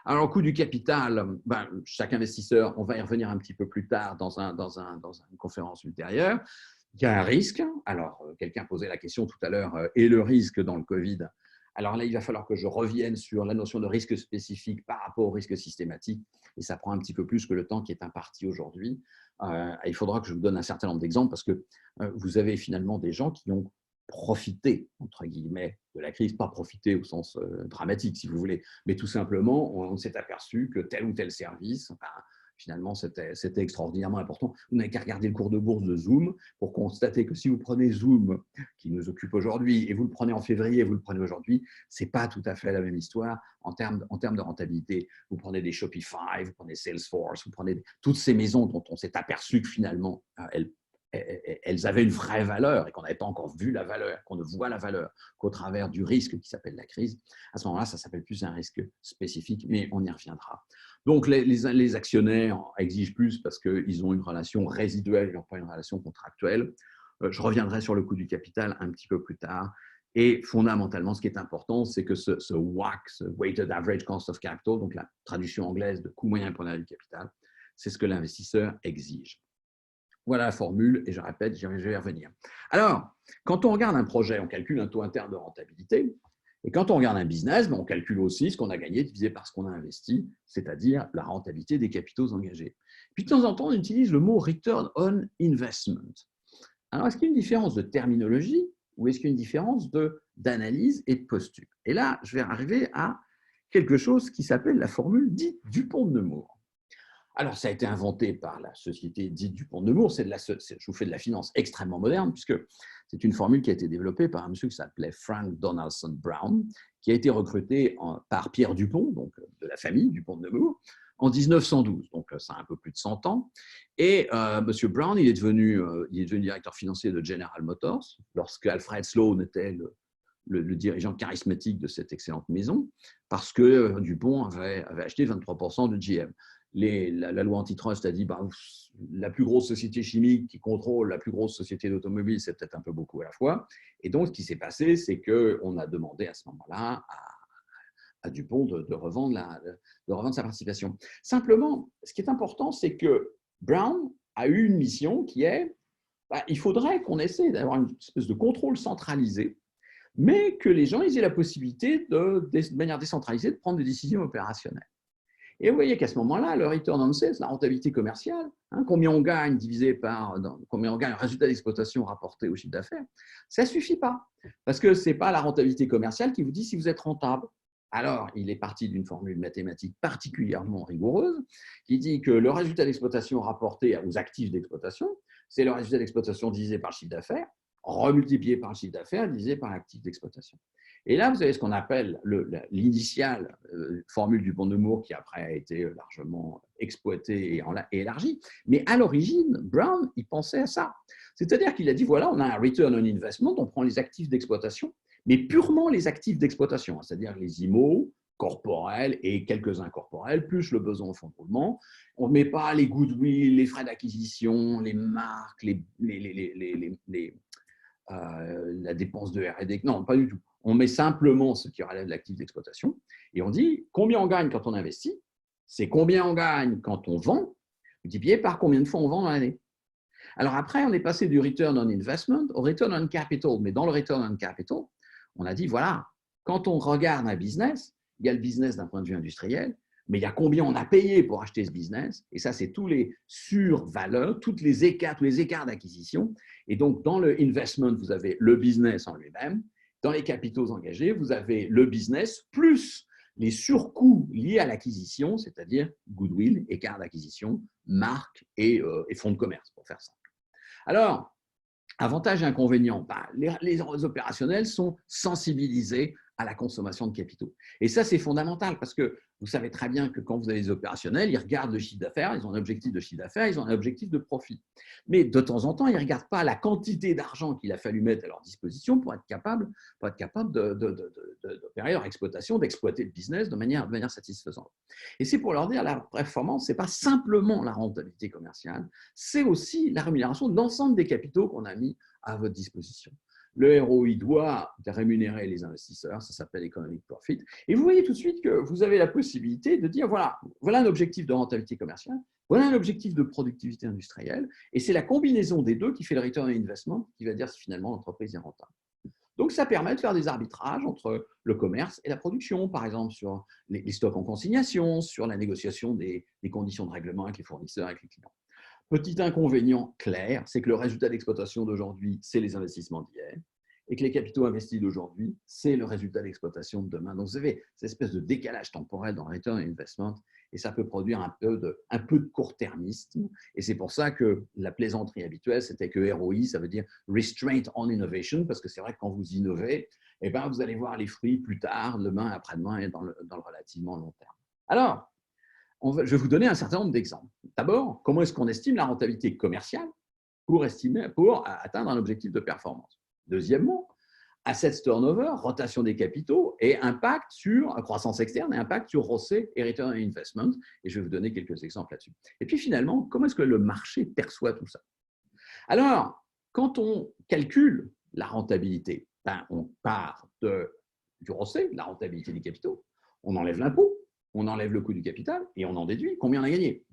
Alors, le coût du capital, chaque investisseur, on va y revenir un petit peu plus tard dans une conférence ultérieure. Il y a un risque. Alors, quelqu'un posait la question tout à l'heure, et le risque dans le Covid? Alors là, il va falloir que je revienne sur la notion de risque spécifique par rapport au risque systématique. Et ça prend un petit peu plus que le temps qui est imparti aujourd'hui. Il faudra que je vous donne un certain nombre d'exemples parce que vous avez finalement des gens qui ont profité, entre guillemets, de la crise, pas profité au sens dramatique, si vous voulez, mais tout simplement, on s'est aperçu que tel ou tel service, finalement, c'était extraordinairement important. Vous n'avez qu'à regarder le cours de bourse de Zoom pour constater que si vous prenez Zoom, qui nous occupe aujourd'hui, et vous le prenez en février et vous le prenez aujourd'hui, ce n'est pas tout à fait la même histoire en termes de rentabilité. Vous prenez des Shopify, vous prenez Salesforce, vous prenez toutes ces maisons dont on s'est aperçu que finalement, elles avaient une vraie valeur et qu'on n'avait pas encore vu la valeur, qu'on ne voit la valeur qu'au travers du risque qui s'appelle la crise. À ce moment-là, ça s'appelle plus un risque spécifique, mais on y reviendra. Donc, les actionnaires exigent plus parce qu'ils ont une relation résiduelle, ils n'ont pas une relation contractuelle. Je reviendrai sur le coût du capital un petit peu plus tard. Et fondamentalement, ce qui est important, c'est que ce WACC, ce Weighted Average Cost of Capital, donc la traduction anglaise de coût moyen pour du capital, c'est ce que l'investisseur exige. Voilà la formule, et je répète, je vais y revenir. Alors, quand on regarde un projet, on calcule un taux interne de rentabilité, et quand on regarde un business, on calcule aussi ce qu'on a gagné divisé par ce qu'on a investi, c'est-à-dire la rentabilité des capitaux engagés. Puis de temps en temps, on utilise le mot « return on investment ». Alors, est-ce qu'il y a une différence de terminologie ou est-ce qu'il y a une différence d'analyse et de posture? Et là, je vais arriver à quelque chose qui s'appelle la formule dite Dupont-de-Nemours. Alors, ça a été inventé par la société dite Dupont-de-Nemours. Je vous fais de la finance extrêmement moderne, puisque c'est une formule qui a été développée par un monsieur qui s'appelait Frank Donaldson Brown, qui a été recruté par Pierre Dupont, donc de la famille Dupont-de-Nemours, en 1912. Donc, ça a un peu plus de 100 ans. Et monsieur Brown, il est devenu directeur financier de General Motors, lorsque Alfred Sloan était le dirigeant charismatique de cette excellente maison, parce que Dupont avait acheté 23% de GM. La loi antitrust a dit la plus grosse société chimique qui contrôle la plus grosse société d'automobile, c'est peut-être un peu beaucoup à la fois. Et donc, ce qui s'est passé, c'est qu'on a demandé à ce moment-là à Dupont de revendre sa participation. Simplement, ce qui est important, c'est que Brown a eu une mission qui est il faudrait qu'on essaie d'avoir une espèce de contrôle centralisé, mais que les gens aient la possibilité de manière décentralisée de prendre des décisions opérationnelles. Et vous voyez qu'à ce moment-là, le return on sales, la rentabilité commerciale, hein, combien on gagne divisé par combien on gagne le résultat d'exploitation rapporté au chiffre d'affaires, ça ne suffit pas. Parce que ce n'est pas la rentabilité commerciale qui vous dit si vous êtes rentable. Alors, il est parti d'une formule mathématique particulièrement rigoureuse qui dit que le résultat d'exploitation rapporté aux actifs d'exploitation, c'est le résultat d'exploitation divisé par le chiffre d'affaires, remultiplié par le chiffre d'affaires, divisé par l'actif d'exploitation. Et là, vous avez ce qu'on appelle l'initiale formule du pont de Moore qui après a été largement exploitée et élargie. Mais à l'origine, Brown, il pensait à ça. C'est-à-dire qu'il a dit, voilà, on a un return on investment, on prend les actifs d'exploitation, mais purement les actifs d'exploitation, c'est-à-dire les IMO, corporels et quelques incorporels, plus le besoin au fonds de roulement. On ne met pas les goodwill, les frais d'acquisition, les marques, la dépense de R&D. Non, pas du tout. On met simplement ce qui relève de l'actif d'exploitation et on dit combien on gagne quand on investit, c'est combien on gagne quand on vend, multiplié par combien de fois on vend dans l'année. Alors après, on est passé du return on investment au return on capital. Mais dans le return on capital, on a dit, voilà, quand on regarde un business, il y a le business d'un point de vue industriel, mais il y a combien on a payé pour acheter ce business. Et ça, c'est tous les survaleurs, tous les écarts d'acquisition. Et donc, dans le investment, vous avez le business en lui-même. Dans les capitaux engagés, vous avez le business plus les surcoûts liés à l'acquisition, c'est-à-dire goodwill, écart d'acquisition, marque et fonds de commerce, pour faire simple. Alors, avantages et inconvénients, les opérationnels sont sensibilisés à la consommation de capitaux. Et ça, c'est fondamental parce que vous savez très bien que quand vous avez des opérationnels, ils regardent le chiffre d'affaires, ils ont un objectif de chiffre d'affaires, ils ont un objectif de profit. Mais de temps en temps, ils ne regardent pas la quantité d'argent qu'il a fallu mettre à leur disposition pour être capable d'opérer leur exploitation, d'exploiter le business de manière satisfaisante. Et c'est pour leur dire la performance, ce n'est pas simplement la rentabilité commerciale, c'est aussi la rémunération de l'ensemble des capitaux qu'on a mis à votre disposition. Le ROI doit rémunérer les investisseurs, ça s'appelle economic profit. Et vous voyez tout de suite que vous avez la possibilité de dire, voilà un objectif de rentabilité commerciale, voilà un objectif de productivité industrielle, et c'est la combinaison des deux qui fait le return on investment, qui va dire si finalement l'entreprise est rentable. Donc, ça permet de faire des arbitrages entre le commerce et la production, par exemple sur les stocks en consignation, sur la négociation des conditions de règlement avec les fournisseurs, avec les clients. Petit inconvénient clair, c'est que le résultat d'exploitation d'aujourd'hui, c'est les investissements d'hier, et que les capitaux investis d'aujourd'hui, c'est le résultat d'exploitation de demain. Donc, vous avez cette espèce de décalage temporel dans le return on investment, et ça peut produire un peu de court-termisme. Et c'est pour ça que la plaisanterie habituelle, c'était que ROI, ça veut dire Restraint on Innovation, parce que c'est vrai que quand vous innovez, eh ben, vous allez voir les fruits plus tard, demain, après-demain, et dans le relativement long terme. Alors, je vais vous donner un certain nombre d'exemples. D'abord, comment est-ce qu'on estime la rentabilité commerciale pour atteindre un objectif de performance? Deuxièmement, assets turnover, rotation des capitaux et impact sur croissance externe et impact sur ROCE et return on investment. Et je vais vous donner quelques exemples là-dessus. Et puis finalement, comment est-ce que le marché perçoit tout ça? Alors, quand on calcule la rentabilité, on part du ROCE, la rentabilité des capitaux, on enlève l'impôt, on enlève le coût du capital et on en déduit combien on a gagné.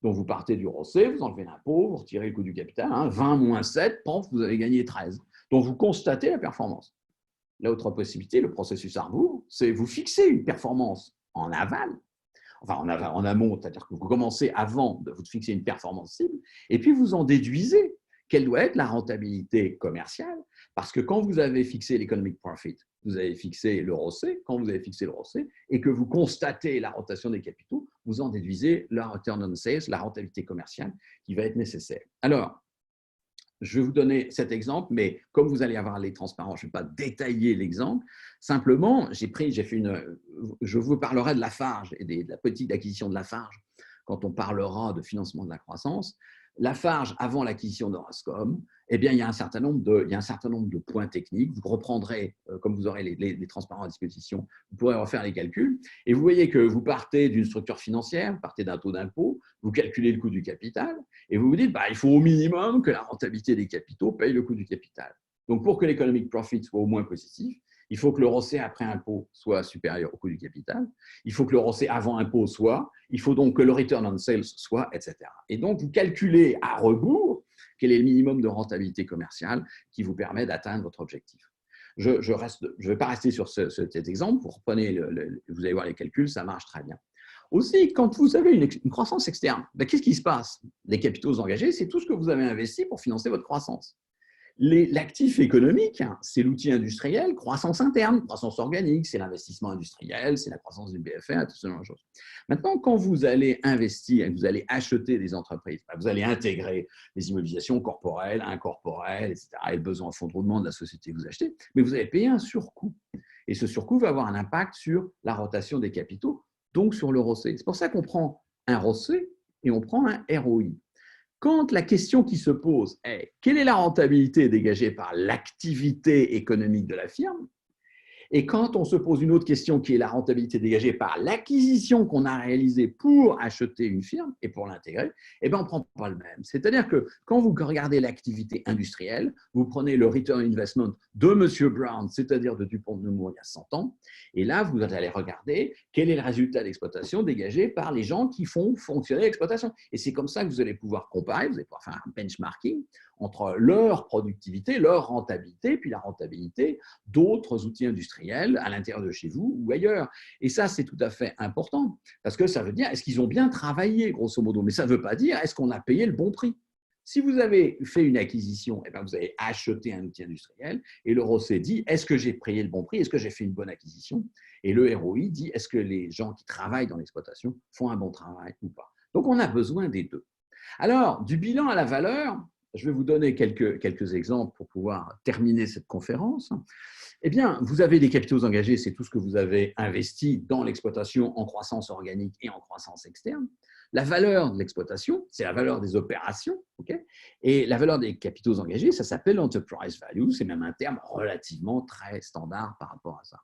Donc, vous partez du ROCE, vous enlevez l'impôt, vous retirez le coût du capital, 20 moins 7, vous avez gagné 13. Donc, vous constatez la performance. L'autre possibilité, le processus à rebours, c'est vous fixer une performance en aval, enfin en amont, c'est-à-dire que vous commencez avant de vous fixer une performance cible, et puis vous en déduisez quelle doit être la rentabilité commerciale, parce que quand vous avez fixé l'economic profit, vous avez fixé le ROCE, quand vous avez fixé le ROCE, et que vous constatez la rotation des capitaux, vous en déduisez la return on sales, la rentabilité commerciale qui va être nécessaire. Alors, je vais vous donner cet exemple, mais comme vous allez avoir les transparents, je ne vais pas détailler l'exemple. Simplement, je vous parlerai de Lafarge et de la politique d'acquisition de Lafarge quand on parlera de financement de la croissance. Lafarge, avant l'acquisition d'Orascom, eh bien, il y a un certain nombre de points techniques. Vous reprendrez, comme vous aurez les transparents à disposition, vous pourrez refaire les calculs. Et vous voyez que vous partez d'une structure financière, vous partez d'un taux d'impôt, vous calculez le coût du capital, et vous vous dites, il faut au minimum que la rentabilité des capitaux paye le coût du capital. Donc, pour que l'économic profit soit au moins positif, il faut que le ROCE après impôt soit supérieur au coût du capital, il faut que le ROCE avant impôt soit, il faut donc que le return on sales soit, etc. Et donc, vous calculez à rebours quel est le minimum de rentabilité commerciale qui vous permet d'atteindre votre objectif. Je ne vais pas rester sur cet exemple, vous allez voir les calculs, ça marche très bien. Aussi, quand vous avez une croissance externe, ben, qu'est-ce qui se passe? Les capitaux engagés, c'est tout ce que vous avez investi pour financer votre croissance. L'actif économique, c'est l'outil industriel, croissance interne, croissance organique, c'est l'investissement industriel, c'est la croissance du BFR, tout ce genre de choses. Maintenant, quand vous allez investir et que vous allez acheter des entreprises, vous allez intégrer les immobilisations corporelles, incorporelles, etc., et le besoin en fonds de roulement de la société que vous achetez, mais vous allez payer un surcoût. Et ce surcoût va avoir un impact sur la rotation des capitaux, donc sur le ROCE. C'est pour ça qu'on prend un ROCE et on prend un ROI. Quand la question qui se pose est quelle est la rentabilité dégagée par l'activité économique de la firme, et quand on se pose une autre question qui est la rentabilité dégagée par l'acquisition qu'on a réalisée pour acheter une firme et pour l'intégrer, eh bien, on ne prend pas le même. C'est-à-dire que quand vous regardez l'activité industrielle, vous prenez le return on investment de M. Brown, c'est-à-dire de Dupont de Nemours il y a 100 ans, et là, vous allez regarder quel est le résultat d'exploitation dégagé par les gens qui font fonctionner l'exploitation. Et c'est comme ça que vous allez pouvoir comparer, vous allez pouvoir faire un benchmarking entre leur productivité, leur rentabilité, puis la rentabilité d'autres outils industriels à l'intérieur de chez vous ou ailleurs. Et ça, c'est tout à fait important, parce que ça veut dire, est-ce qu'ils ont bien travaillé, grosso modo? Mais ça ne veut pas dire, est-ce qu'on a payé le bon prix? Si vous avez fait une acquisition, eh bien vous avez acheté un outil industriel, et le ROCE dit, est-ce que j'ai payé le bon prix? Est-ce que j'ai fait une bonne acquisition? Et le ROI dit, est-ce que les gens qui travaillent dans l'exploitation font un bon travail ou pas? Donc, on a besoin des deux. Alors, du bilan à la valeur, je vais vous donner quelques exemples pour pouvoir terminer cette conférence. Eh bien, vous avez des capitaux engagés, c'est tout ce que vous avez investi dans l'exploitation en croissance organique et en croissance externe. La valeur de l'exploitation, c'est la valeur des opérations. Okay, et la valeur des capitaux engagés, ça s'appelle l'enterprise value. C'est même un terme relativement très standard par rapport à ça.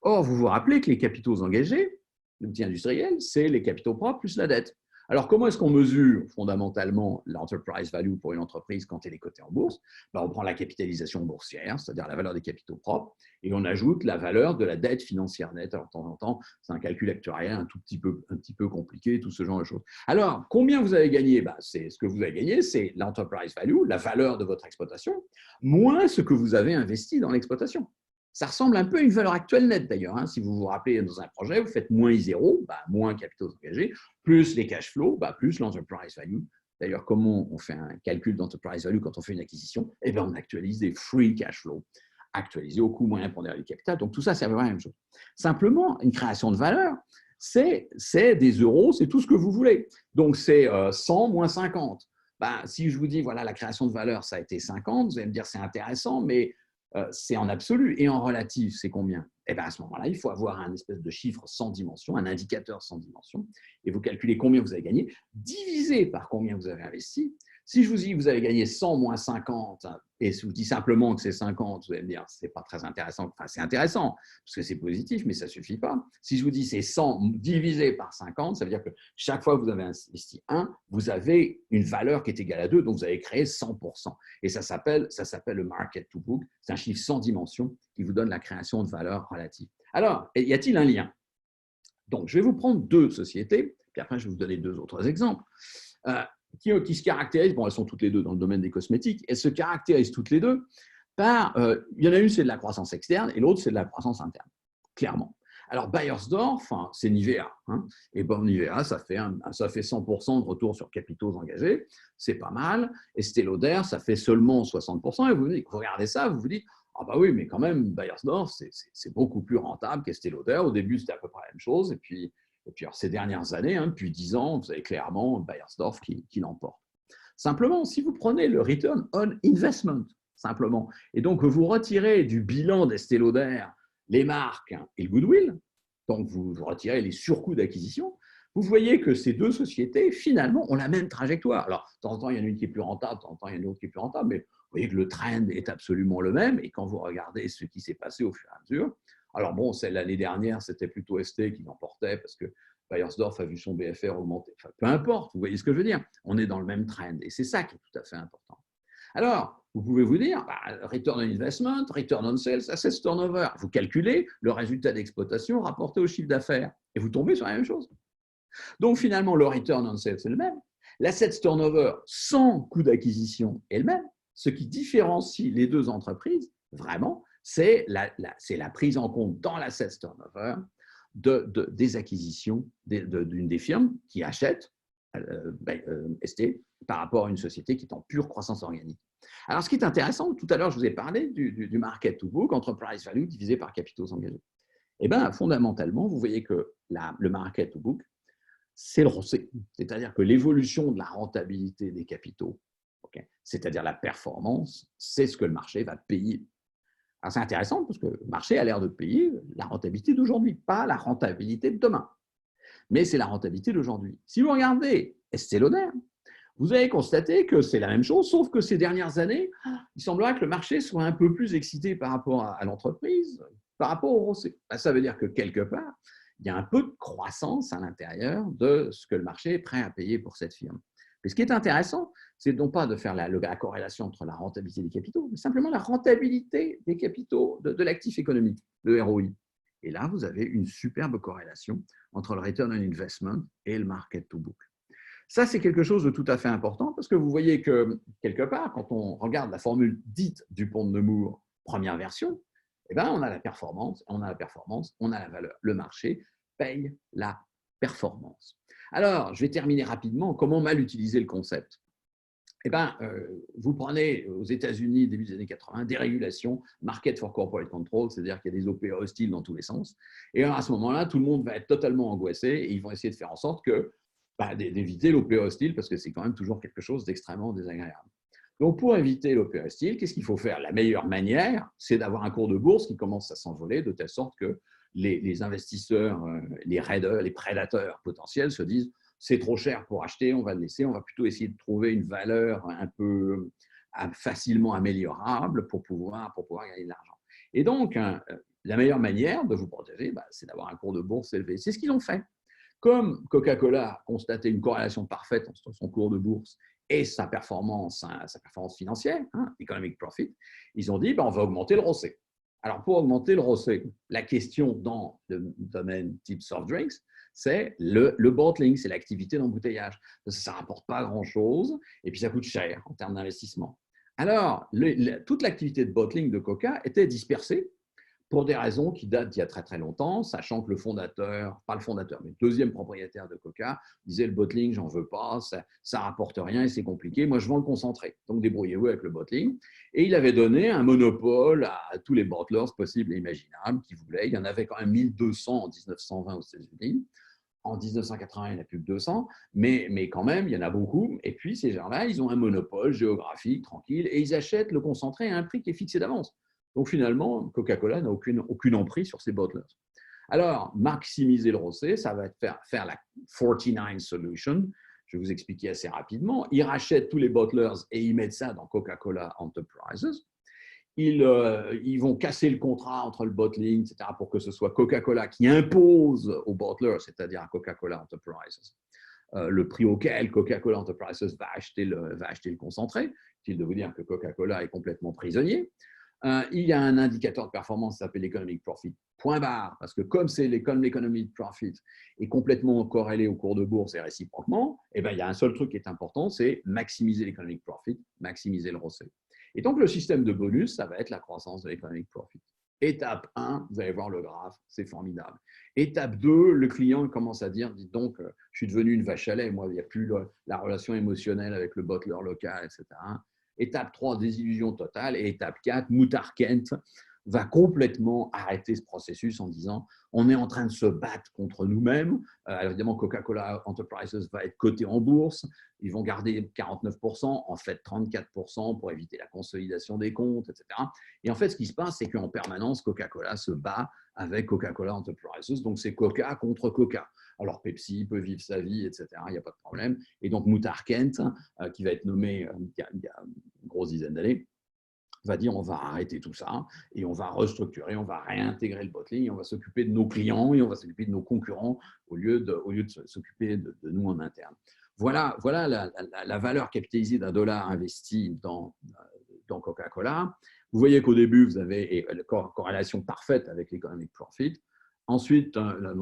Or, vous vous rappelez que les capitaux engagés, l'outil industriel, c'est les capitaux propres plus la dette. Alors, comment est-ce qu'on mesure fondamentalement l'enterprise value pour une entreprise quand elle est cotée en bourse? On prend la capitalisation boursière, c'est-à-dire la valeur des capitaux propres, et on ajoute la valeur de la dette financière nette. Alors, de temps en temps, c'est un calcul actuariel un petit peu compliqué, tout ce genre de choses. Alors, combien vous avez gagné? C'est ce que vous avez gagné, c'est l'enterprise value, la valeur de votre exploitation, moins ce que vous avez investi dans l'exploitation. Ça ressemble un peu à une valeur actuelle nette d'ailleurs. Si vous vous rappelez dans un projet, vous faites moins I0, moins capitaux engagés, plus les cash flows, plus l'enterprise value. D'ailleurs, comment on fait un calcul d'enterprise value quand on fait une acquisition? Eh bien, on actualise des free cash flows, actualisés au coût moyen pondéré du capital. Donc, tout ça, c'est la même chose. Simplement, une création de valeur, c'est des euros, c'est tout ce que vous voulez. Donc, c'est 100 moins 50. Si je vous dis, voilà, la création de valeur, ça a été 50, vous allez me dire, c'est intéressant, mais c'est en absolu. Et en relatif, c'est combien? Eh bien, à ce moment-là, il faut avoir un espèce de chiffre sans dimension, un indicateur sans dimension, et vous calculez combien vous avez gagné, divisé par combien vous avez investi. Si je vous dis que vous avez gagné 100 moins 50, et si je vous dis simplement que c'est 50, vous allez me dire, ce n'est pas très intéressant. Enfin, c'est intéressant, parce que c'est positif, mais ça ne suffit pas. Si je vous dis c'est 100 divisé par 50, ça veut dire que chaque fois que vous avez investi 1, vous avez une valeur qui est égale à 2, donc vous avez créé 100%. Et ça s'appelle le market to book. C'est un chiffre sans dimension qui vous donne la création de valeur relative. Alors, y a-t-il un lien? Donc, je vais vous prendre deux sociétés, puis après, je vais vous donner deux autres exemples, qui se caractérisent, elles sont toutes les deux dans le domaine des cosmétiques, elles se caractérisent toutes les deux par, il y en a une, c'est de la croissance externe, et l'autre, c'est de la croissance interne, clairement. Alors, Beiersdorf, c'est Nivea. Et Nivea, ça fait 100% de retour sur capitaux engagés. C'est pas mal. Estée Lauder, ça fait seulement 60%. Et vous regardez ça, vous vous dites, ah oui, mais quand même, Beiersdorf, c'est beaucoup plus rentable qu'Estée Lauder. Au début, c'était à peu près la même chose. Et puis alors, ces dernières années, depuis 10 ans, vous avez clairement Beiersdorf qui l'emporte. Simplement, si vous prenez le return on investment, simplement, et donc vous retirez du bilan d'Estée Lauder les marques et le goodwill, donc vous retirez les surcoûts d'acquisition, vous voyez que ces deux sociétés, finalement, ont la même trajectoire. Alors, de temps en temps, il y en a une qui est plus rentable, de temps en temps, il y en a une autre qui est plus rentable, mais vous voyez que le trend est absolument le même. Et quand vous regardez ce qui s'est passé au fur et à mesure, alors bon, l'année dernière, c'était plutôt Estée qui l'emportait parce que Beiersdorf a vu son BFR augmenter. Enfin, peu importe, vous voyez ce que je veux dire. On est dans le même trend. Et c'est ça qui est tout à fait important. Alors, vous pouvez vous dire, return on investment, return on sales, assets turnover. Vous calculez le résultat d'exploitation rapporté au chiffre d'affaires et vous tombez sur la même chose. Donc, finalement, le return on sales est le même. L'assets turnover sans coût d'acquisition est le même. Ce qui différencie les deux entreprises, vraiment, c'est la prise en compte dans l'assets turnover des acquisitions d'une des firmes qui achète ST par rapport à une société qui est en pure croissance organique. Alors, ce qui est intéressant, tout à l'heure, je vous ai parlé du market to book, enterprise value divisé par capitaux engagés. Eh bien, fondamentalement, vous voyez que le market to book, c'est le ROCE, c'est-à-dire que l'évolution de la rentabilité des capitaux, okay, c'est-à-dire la performance, c'est ce que le marché va payer. Alors, c'est intéressant parce que le marché a l'air de payer la rentabilité d'aujourd'hui, pas la rentabilité de demain, mais c'est la rentabilité d'aujourd'hui. Si vous regardez Estée Lauder, vous allez constater que c'est la même chose, sauf que ces dernières années, il semblerait que le marché soit un peu plus excité par rapport à l'entreprise, par rapport au ROCE. Ça veut dire que quelque part, il y a un peu de croissance à l'intérieur de ce que le marché est prêt à payer pour cette firme. Mais ce qui est intéressant, c'est non pas de faire la corrélation entre la rentabilité des capitaux, mais simplement la rentabilité des capitaux de l'actif économique, le ROI. Et là, vous avez une superbe corrélation entre le return on investment et le market to book. Ça, c'est quelque chose de tout à fait important parce que vous voyez que, quelque part, quand on regarde la formule dite du Dupont de Nemours, première version, eh ben, on a la performance, on a la valeur. Le marché paye la performance. Alors, je vais terminer rapidement. Comment mal utiliser le concept? Eh ben, vous prenez aux États-Unis, début des années 80, des régulations, Market for Corporate Control, c'est-à-dire qu'il y a des OPA hostiles dans tous les sens. Et alors, à ce moment-là, tout le monde va être totalement angoissé et ils vont essayer de faire en sorte que d'éviter l'OPA hostile parce que c'est quand même toujours quelque chose d'extrêmement désagréable. Donc, pour éviter l'OPA hostile, qu'est-ce qu'il faut faire? La meilleure manière, c'est d'avoir un cours de bourse qui commence à s'envoler de telle sorte que les investisseurs, les raiders, les prédateurs potentiels se disent c'est trop cher pour acheter, on va le laisser, on va plutôt essayer de trouver une valeur un peu facilement améliorable pour pouvoir gagner de l'argent. Et donc, la meilleure manière de vous protéger, c'est d'avoir un cours de bourse élevé. C'est ce qu'ils ont fait. Comme Coca-Cola a constaté une corrélation parfaite entre son cours de bourse et sa performance financière, economic profit, ils ont dit on va augmenter le ROCE. Alors, pour augmenter le ROCE, la question dans le domaine type soft drinks, c'est le bottling, c'est l'activité d'embouteillage. Ça ne rapporte pas grand-chose et puis ça coûte cher en termes d'investissement. Alors, toute l'activité de bottling de Coca était dispersée pour des raisons qui datent d'il y a très très longtemps, sachant que le fondateur, pas le fondateur, mais le deuxième propriétaire de Coca, disait le bottling, j'en veux pas, ça rapporte rien et c'est compliqué, moi je vends le concentré, donc débrouillez-vous avec le bottling. Et il avait donné un monopole à tous les bottlers possibles et imaginables qui voulaient, il y en avait quand même 1200 en 1920 aux États-Unis. En 1980, il n'y en a plus que 200, mais quand même, il y en a beaucoup. Et puis, ces gens-là, ils ont un monopole géographique, tranquille, et ils achètent le concentré à un prix qui est fixé d'avance. Donc, finalement, Coca-Cola n'a aucune emprise sur ses bottlers. Alors, maximiser le ROCE, ça va être faire la 49 solution. Je vais vous expliquer assez rapidement. Ils rachètent tous les bottlers et ils mettent ça dans Coca-Cola Enterprises. Ils vont casser le contrat entre le bottling, etc., pour que ce soit Coca-Cola qui impose aux bottlers, c'est-à-dire à Coca-Cola Enterprises, le prix auquel Coca-Cola Enterprises va acheter le concentré. C'est de vous dire que Coca-Cola est complètement prisonnier. Il y a un indicateur de performance qui s'appelle l'economic profit, point barre, parce que comme l'economic profit est complètement corrélé au cours de bourse et réciproquement, il y a un seul truc qui est important, c'est maximiser l'economic profit, maximiser le ROCE. Et donc, le système de bonus, ça va être la croissance de l'economic profit. Étape 1, vous allez voir le graphe, c'est formidable. Étape 2, le client commence à dire, dites donc, je suis devenu une vache à lait, moi, il n'y a plus la relation émotionnelle avec le bottler local, etc. Étape 3, désillusion totale. Et étape 4, Muhtar Kent va complètement arrêter ce processus en disant on est en train de se battre contre nous-mêmes. Évidemment, Coca-Cola Enterprises va être coté en bourse. Ils vont garder 49%, en fait 34% pour éviter la consolidation des comptes, etc. Et en fait, ce qui se passe, c'est qu'en permanence, Coca-Cola se bat avec Coca-Cola Enterprises. Donc, c'est Coca contre Coca. Alors, Pepsi peut vivre sa vie, etc. Il n'y a pas de problème. Et donc, Muhtar Kent, qui va être nommé il y a une grosse dizaine d'années, va dire on va arrêter tout ça et on va restructurer, on va réintégrer le bottling, on va s'occuper de nos clients et on va s'occuper de nos concurrents au lieu de s'occuper de nous en interne. Voilà la valeur capitalisée d'un dollar investi dans Coca-Cola. Vous voyez qu'au début, vous avez la corrélation parfaite avec l'economic profit. Ensuite,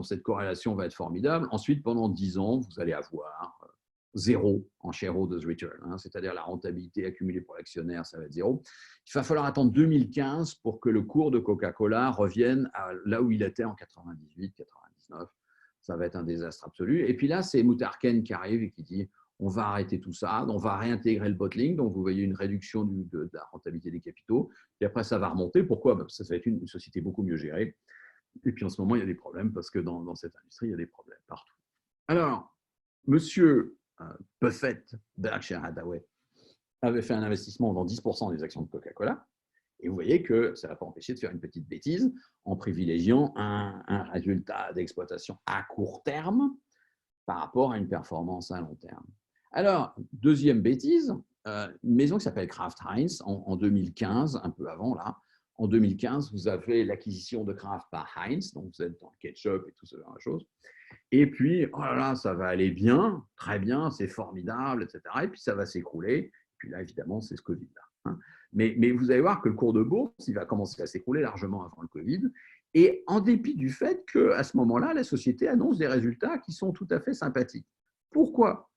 cette corrélation va être formidable. Ensuite, pendant 10 ans, vous allez avoir zéro en shareholders return, c'est-à-dire la rentabilité accumulée pour l'actionnaire, ça va être zéro. Il va falloir attendre 2015 pour que le cours de Coca-Cola revienne à là où il était en 98, 99. 2019. Ça va être un désastre absolu. Et puis là, c'est Moutarken qui arrive et qui dit on va arrêter tout ça, on va réintégrer le bottling. Donc, vous voyez une réduction de la rentabilité des capitaux. Et après, ça va remonter. Pourquoi? Parce que ça va être une société beaucoup mieux gérée. Et puis, en ce moment, il y a des problèmes parce que dans cette industrie, il y a des problèmes partout. Alors, monsieur Buffett, Berkshire Hathaway, avait fait un investissement dans 10% des actions de Coca-Cola. Et vous voyez que ça ne va pas empêcher de faire une petite bêtise en privilégiant un résultat d'exploitation à court terme par rapport à une performance à long terme. Alors, deuxième bêtise, une maison qui s'appelle Kraft Heinz en 2015, un peu avant là. En 2015, vous avez l'acquisition de Kraft par Heinz, donc vous êtes dans le ketchup et tout ce genre de choses. Et puis, oh là là, ça va aller bien, très bien, c'est formidable, etc. Et puis, ça va s'écrouler. Et puis là, évidemment, c'est ce Covid-là. Hein. Mais vous allez voir que le cours de bourse, il va commencer à s'écrouler largement avant le Covid. Et en dépit du fait qu'à ce moment-là, la société annonce des résultats qui sont tout à fait sympathiques. Pourquoi?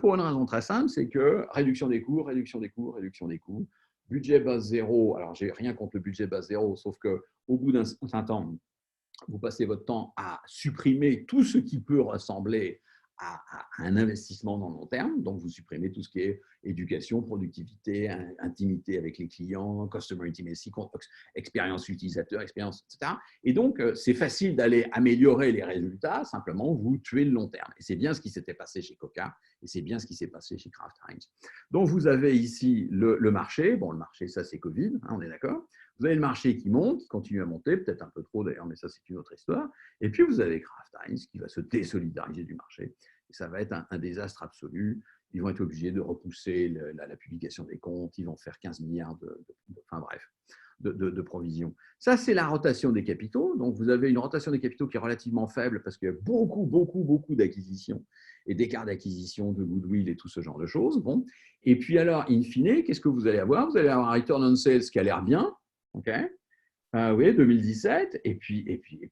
Pour une raison très simple, c'est que réduction des coûts, réduction des coûts, réduction des coûts, budget base zéro. Alors, j'ai rien contre le budget base zéro, sauf qu'au bout d'un certain temps, vous passez votre temps à supprimer tout ce qui peut ressembler à un investissement dans le long terme. Donc, vous supprimez tout ce qui est éducation, productivité, intimité avec les clients, customer intimacy, expérience utilisateur, expérience, etc. Et donc, c'est facile d'aller améliorer les résultats, simplement vous tuez le long terme. Et c'est bien ce qui s'était passé chez Coca et c'est bien ce qui s'est passé chez Kraft Heinz. Donc, vous avez ici le marché. Bon, le marché, ça, c'est Covid, hein, on est d'accord. Vous avez le marché qui monte, qui continue à monter, peut-être un peu trop d'ailleurs, mais ça, c'est une autre histoire. Et puis, vous avez Kraft Heinz qui va se désolidariser du marché. Et ça va être un désastre absolu. Ils vont être obligés de repousser la publication des comptes. Ils vont faire 15 milliards de provisions. Ça, c'est la rotation des capitaux. Donc, vous avez une rotation des capitaux qui est relativement faible parce qu'il y a beaucoup d'acquisitions et d'écarts d'acquisition, de goodwill et tout ce genre de choses. Bon. Et puis, alors, in fine, qu'est-ce que vous allez avoir? Vous allez avoir un return on sales qui a l'air bien. Okay. Oui, 2017, et puis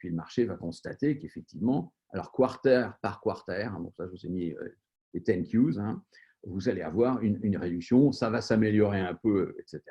le marché va constater qu'effectivement, alors quarter par quarter, hein, donc ça je vous ai mis les 10 Qs, hein, vous allez avoir une réduction, ça va s'améliorer un peu, etc.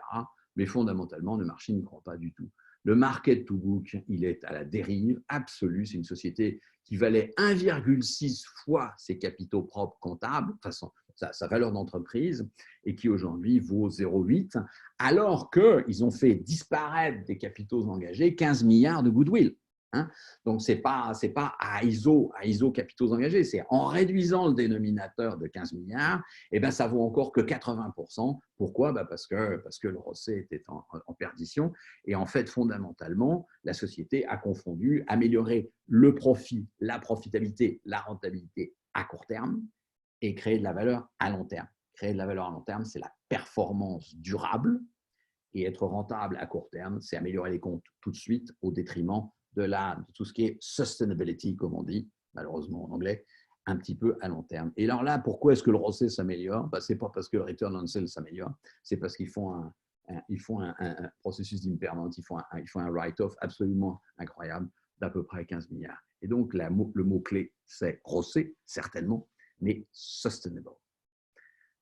Mais fondamentalement, le marché n'y croit pas du tout. Le market to book, il est à la dérive absolue. C'est une société qui valait 1,6 fois ses capitaux propres comptables, de toute façon, sa valeur d'entreprise, et qui aujourd'hui vaut 0,8, alors qu'ils ont fait disparaître des capitaux engagés 15 milliards de goodwill. Hein. Donc, ce n'est pas à ISO capitaux engagés, c'est en réduisant le dénominateur de 15 milliards, et ben, ça vaut encore que 80%. Pourquoi? Parce que le ROCE était en perdition. Et en fait, fondamentalement, la société a confondu améliorer le profit, la profitabilité, la rentabilité à court terme et créer de la valeur à long terme. Créer de la valeur à long terme, c'est la performance durable, et être rentable à court terme, c'est améliorer les comptes tout de suite au détriment de tout ce qui est sustainability, comme on dit, malheureusement en anglais, un petit peu à long terme. Et alors là, pourquoi est-ce que le ROCE s'améliore? Ce n'est pas parce que le return on sales s'améliore, c'est parce qu'ils font un processus d'impairment, ils font un write-off absolument incroyable d'à peu près 15 milliards. Et donc, le mot-clé, c'est ROCE, certainement, mais sustainable.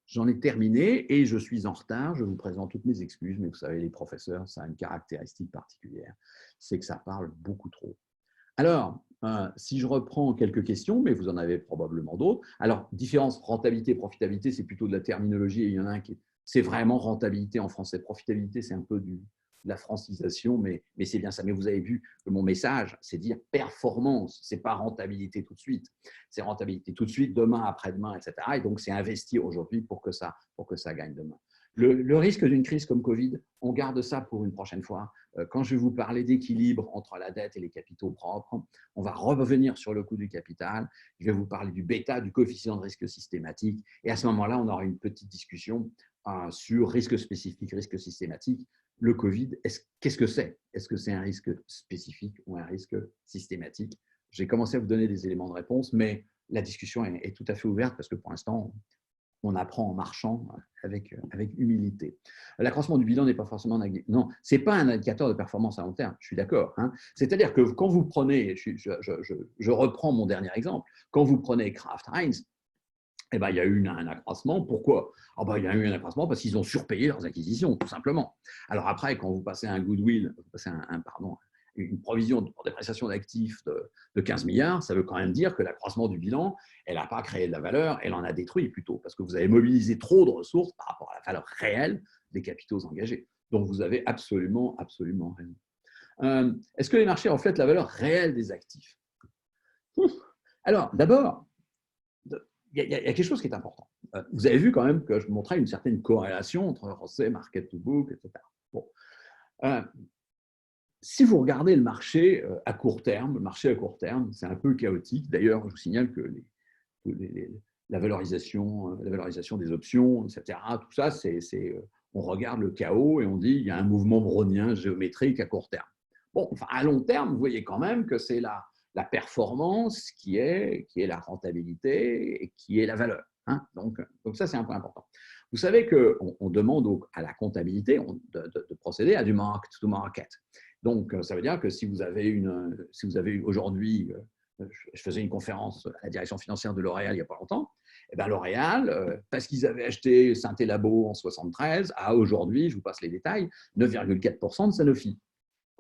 J'en ai terminé et je suis en retard. Je vous présente toutes mes excuses, mais vous savez, les professeurs, ça a une caractéristique particulière, c'est que ça parle beaucoup trop. Alors, si je reprends quelques questions, mais vous en avez probablement d'autres. Alors, différence rentabilité, profitabilité, c'est plutôt de la terminologie. Et il y en a un qui c'est vraiment rentabilité en français. Profitabilité, c'est un peu de la francisation, mais c'est bien ça. Mais vous avez vu que mon message, c'est dire performance. Ce n'est pas rentabilité tout de suite. C'est rentabilité tout de suite, demain, après-demain, etc. Et donc, c'est investir aujourd'hui pour que ça gagne demain. Le risque d'une crise comme Covid, on garde ça pour une prochaine fois. Quand je vais vous parler d'équilibre entre la dette et les capitaux propres, on va revenir sur le coût du capital. Je vais vous parler du bêta, du coefficient de risque systématique. Et à ce moment-là, on aura une petite discussion sur risque spécifique, risque systématique. Le Covid, qu'est-ce que c'est? Est-ce que c'est un risque spécifique ou un risque systématique? J'ai commencé à vous donner des éléments de réponse, mais la discussion est tout à fait ouverte parce que pour l'instant, on apprend en marchant avec humilité. L'accroissement du bilan n'est pas forcément non, c'est pas un indicateur de performance à long terme. Je suis d'accord. Hein. C'est-à-dire que quand vous prenez, je reprends mon dernier exemple, quand vous prenez Kraft Heinz, eh ben, il y a eu un accroissement. Pourquoi? Il y a eu un accroissement parce qu'ils ont surpayé leurs acquisitions, tout simplement. Alors après, quand vous passez un goodwill, vous passez une provision pour dépréciation d'actifs de 15 milliards, ça veut quand même dire que l'accroissement du bilan, elle n'a pas créé de la valeur, elle en a détruit plutôt, parce que vous avez mobilisé trop de ressources par rapport à la valeur réelle des capitaux engagés. Donc, vous avez absolument, absolument raison. Est-ce que les marchés reflètent la valeur réelle des actifs? Alors, d'abord, il y a quelque chose qui est important. Vous avez vu quand même que je montrais une certaine corrélation entre ROCE, market to book, etc. Bon. Si vous regardez le marché à court terme, c'est un peu chaotique. D'ailleurs, je vous signale que la valorisation des options, etc., tout ça, on regarde le chaos et on dit il y a un mouvement brownien géométrique à court terme. Bon, enfin, à long terme, vous voyez quand même que c'est la performance qui est la rentabilité et qui est la valeur. Hein. Donc ça, c'est un point important. Vous savez qu'on demande à la comptabilité de procéder à du mark to market. Donc, ça veut dire que si vous avez aujourd'hui, je faisais une conférence à la direction financière de L'Oréal il n'y a pas longtemps, et bien L'Oréal, parce qu'ils avaient acheté Synthé Labo en 73, à aujourd'hui, je vous passe les détails, 9,4% de Sanofi.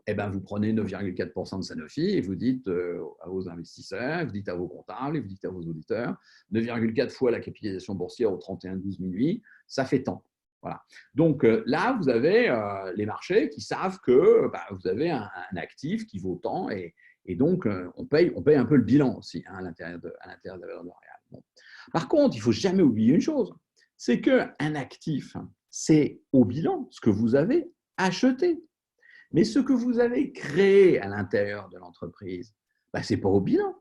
Eh ben, vous prenez 9,4% de Sanofi et vous dites à vos investisseurs, vous dites à vos comptables, et vous dites à vos auditeurs, 9,4 fois la capitalisation boursière au 31/12/2008, ça fait tant. Voilà. Donc là, vous avez les marchés qui savent que vous avez un actif qui vaut tant et donc on paye un peu le bilan aussi hein, à l'intérieur de la valeur de L'Oréal. Bon. Par contre, il ne faut jamais oublier une chose, c'est qu'un actif, c'est au bilan ce que vous avez acheté. Mais ce que vous avez créé à l'intérieur de l'entreprise, ce n'est pas au bilan.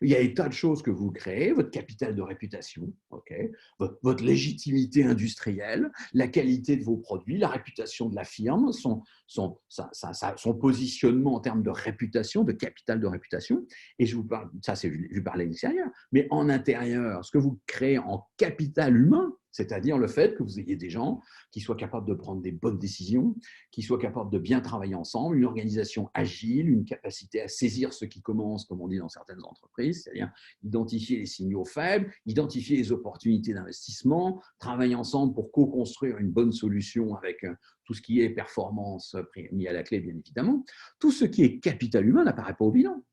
Il y a des tas de choses que vous créez, votre capital de réputation, okay, votre légitimité industrielle, la qualité de vos produits, la réputation de la firme, son positionnement en termes de réputation, de capital de réputation. Et je vous parle, ça c'est vu par l'extérieur, mais en intérieur, ce que vous créez en capital humain, c'est-à-dire le fait que vous ayez des gens qui soient capables de prendre des bonnes décisions, qui soient capables de bien travailler ensemble, une organisation agile, une capacité à saisir ce qui commence, comme on dit dans certaines entreprises, c'est-à-dire identifier les signaux faibles, identifier les opportunités d'investissement, travailler ensemble pour co-construire une bonne solution avec tout ce qui est performance mis à la clé, bien évidemment. Tout ce qui est capital humain n'apparaît pas au bilan.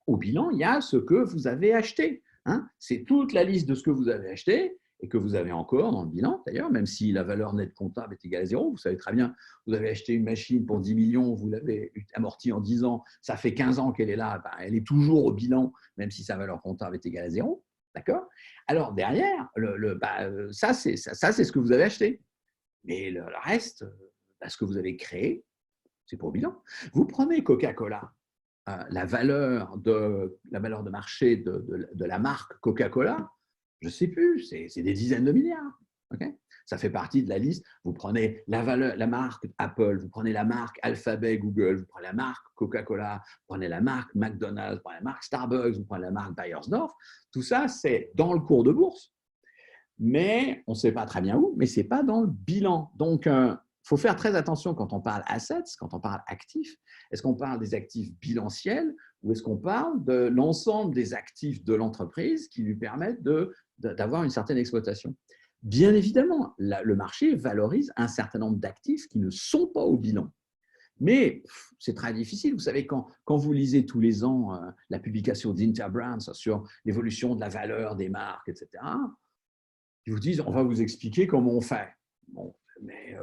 Au bilan, il y a ce que vous avez acheté. Hein. C'est toute la liste de ce que vous avez acheté et que vous avez encore dans le bilan, d'ailleurs, même si la valeur nette comptable est égale à 0. Vous savez très bien, vous avez acheté une machine pour 10 millions, vous l'avez amortie en 10 ans, ça fait 15 ans qu'elle est là, elle est toujours au bilan, même si sa valeur comptable est égale à 0. D'accord? Alors, derrière, ça, c'est ce que vous avez acheté. Mais le reste, ce que vous avez créé, c'est pas au bilan. Vous prenez Coca-Cola, la valeur de marché de la marque Coca-Cola, je ne sais plus, c'est des dizaines de milliards. Okay, ça fait partie de la liste. Vous prenez la marque Apple, vous prenez la marque Alphabet, Google, vous prenez la marque Coca-Cola, vous prenez la marque McDonald's, vous prenez la marque Starbucks, vous prenez la marque Beiersdorf. Tout ça, c'est dans le cours de bourse, mais on ne sait pas très bien où, mais ce n'est pas dans le bilan. Donc, il faut faire très attention quand on parle assets, quand on parle actifs. Est-ce qu'on parle des actifs bilanciels ou est-ce qu'on parle de l'ensemble des actifs de l'entreprise qui lui permettent d'avoir une certaine exploitation? Bien évidemment, le marché valorise un certain nombre d'actifs qui ne sont pas au bilan. Mais c'est très difficile. Vous savez, quand vous lisez tous les ans la publication d'Interbrands sur l'évolution de la valeur des marques, etc., ils vous disent, on va vous expliquer comment on fait. Bon, mais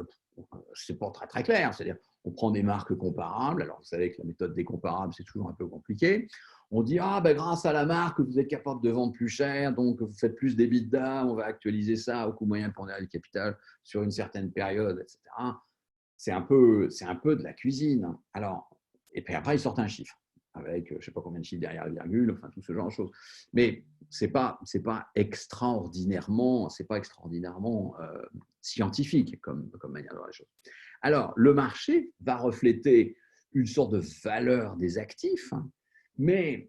ce n'est pas très, très clair. C'est-à-dire, on prend des marques comparables. Alors, vous savez que la méthode des comparables, c'est toujours un peu compliqué. On dit, grâce à la marque, vous êtes capable de vendre plus cher, donc vous faites plus d'EBITDA, on va actualiser ça au coût moyen pondéré du capital sur une certaine période, etc. C'est un peu de la cuisine. Alors, et puis après, ils sortent un chiffre avec je ne sais pas combien de chiffres derrière la virgule, enfin tout ce genre de choses. Mais ce n'est pas extraordinairement scientifique comme manière de voir les choses. Alors, le marché va refléter une sorte de valeur des actifs, mais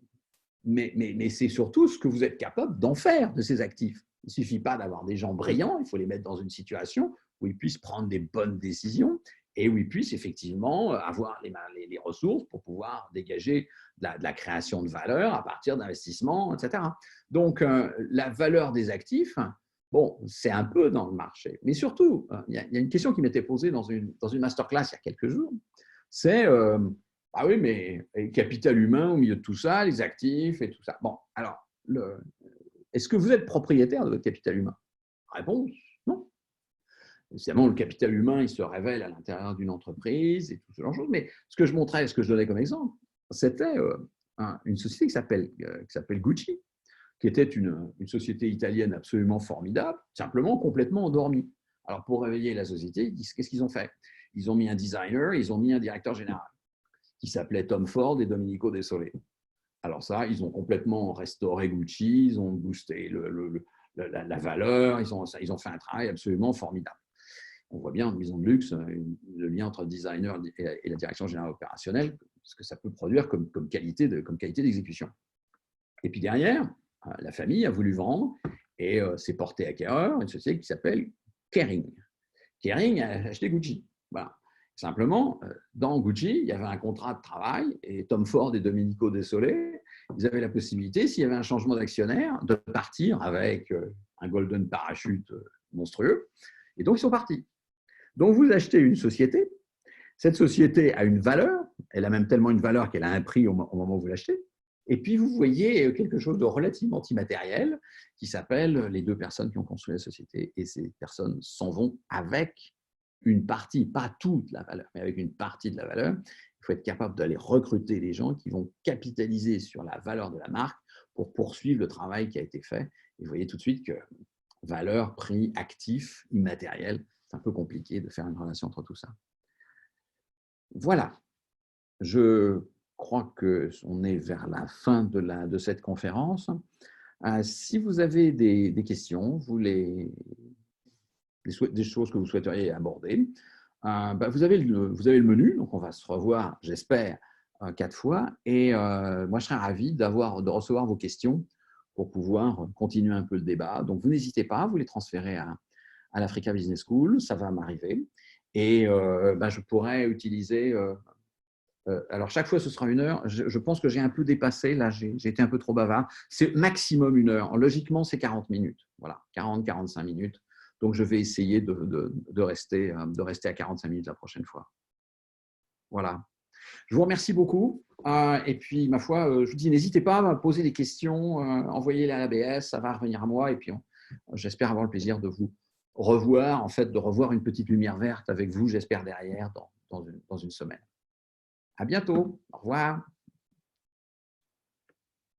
c'est surtout ce que vous êtes capable d'en faire de ces actifs. Il ne suffit pas d'avoir des gens brillants, il faut les mettre dans une situation où ils puissent prendre des bonnes décisions et où ils puissent effectivement avoir les ressources pour pouvoir dégager de la création de valeur à partir d'investissements, etc. Donc, la valeur des actifs, bon, c'est un peu dans le marché. Mais surtout, il y a une question qui m'était posée dans une masterclass il y a quelques jours, c'est Ah oui, mais et capital humain au milieu de tout ça, les actifs et tout ça. Bon, alors, est-ce que vous êtes propriétaire de votre capital humain? Réponse, non. Évidemment, le capital humain, il se révèle à l'intérieur d'une entreprise et tout ce genre de choses. Mais ce que je montrais, ce que je donnais comme exemple, c'était une société qui s'appelle Gucci, qui était une société italienne absolument formidable, simplement complètement endormie. Alors, pour réveiller la société, qu'est-ce qu'ils ont fait? Ils ont mis un designer, ils ont mis un directeur général qui s'appelait Tom Ford et Domenico De Sole. Alors ça, ils ont complètement restauré Gucci, ils ont boosté la valeur, ils ont fait un travail absolument formidable. On voit bien en maison de luxe le lien entre le designer et la direction générale opérationnelle, ce que ça peut produire comme qualité d'exécution. Et puis derrière, la famille a voulu vendre et s'est porté acquéreur une société qui s'appelle Kering. Kering a acheté Gucci. Voilà. Simplement, dans Gucci, il y avait un contrat de travail et Tom Ford et Domenico De Sole, ils avaient la possibilité, s'il y avait un changement d'actionnaire, de partir avec un golden parachute monstrueux. Et donc, ils sont partis. Donc, vous achetez une société. Cette société a une valeur. Elle a même tellement une valeur qu'elle a un prix au moment où vous l'achetez. Et puis, vous voyez quelque chose de relativement immatériel qui s'appelle les deux personnes qui ont construit la société. Et ces personnes s'en vont avec une partie, pas toute la valeur, mais avec une partie de la valeur. Il faut être capable d'aller recruter les gens qui vont capitaliser sur la valeur de la marque pour poursuivre le travail qui a été fait. Et vous voyez tout de suite que valeur, prix, actif, immatériel, c'est un peu compliqué de faire une relation entre tout ça. Voilà. Je crois qu'on est vers la fin de cette conférence. Si vous avez des questions, des choses que vous souhaiteriez aborder, vous avez le menu, donc on va se revoir, j'espère, 4 fois. Et moi, je serais ravi de recevoir vos questions pour pouvoir continuer un peu le débat. Donc, vous n'hésitez pas, vous les transférez à l'Africa Business School, ça va m'arriver. Et je pourrais utiliser… alors, chaque fois, ce sera 1 heure. Je pense que j'ai un peu dépassé. Là, j'ai été un peu trop bavard. C'est maximum 1 heure. Logiquement, c'est 40 minutes. Voilà, 40-45 minutes. Donc, je vais essayer de rester à 45 minutes la prochaine fois. Voilà. Je vous remercie beaucoup. Et puis, ma foi, je vous dis, n'hésitez pas à me poser des questions. Envoyez-les à l'ABS. Ça va revenir à moi. Et puis, j'espère avoir le plaisir de vous revoir, en fait, de revoir une petite lumière verte avec vous, j'espère, derrière, dans une semaine. À bientôt. Au revoir.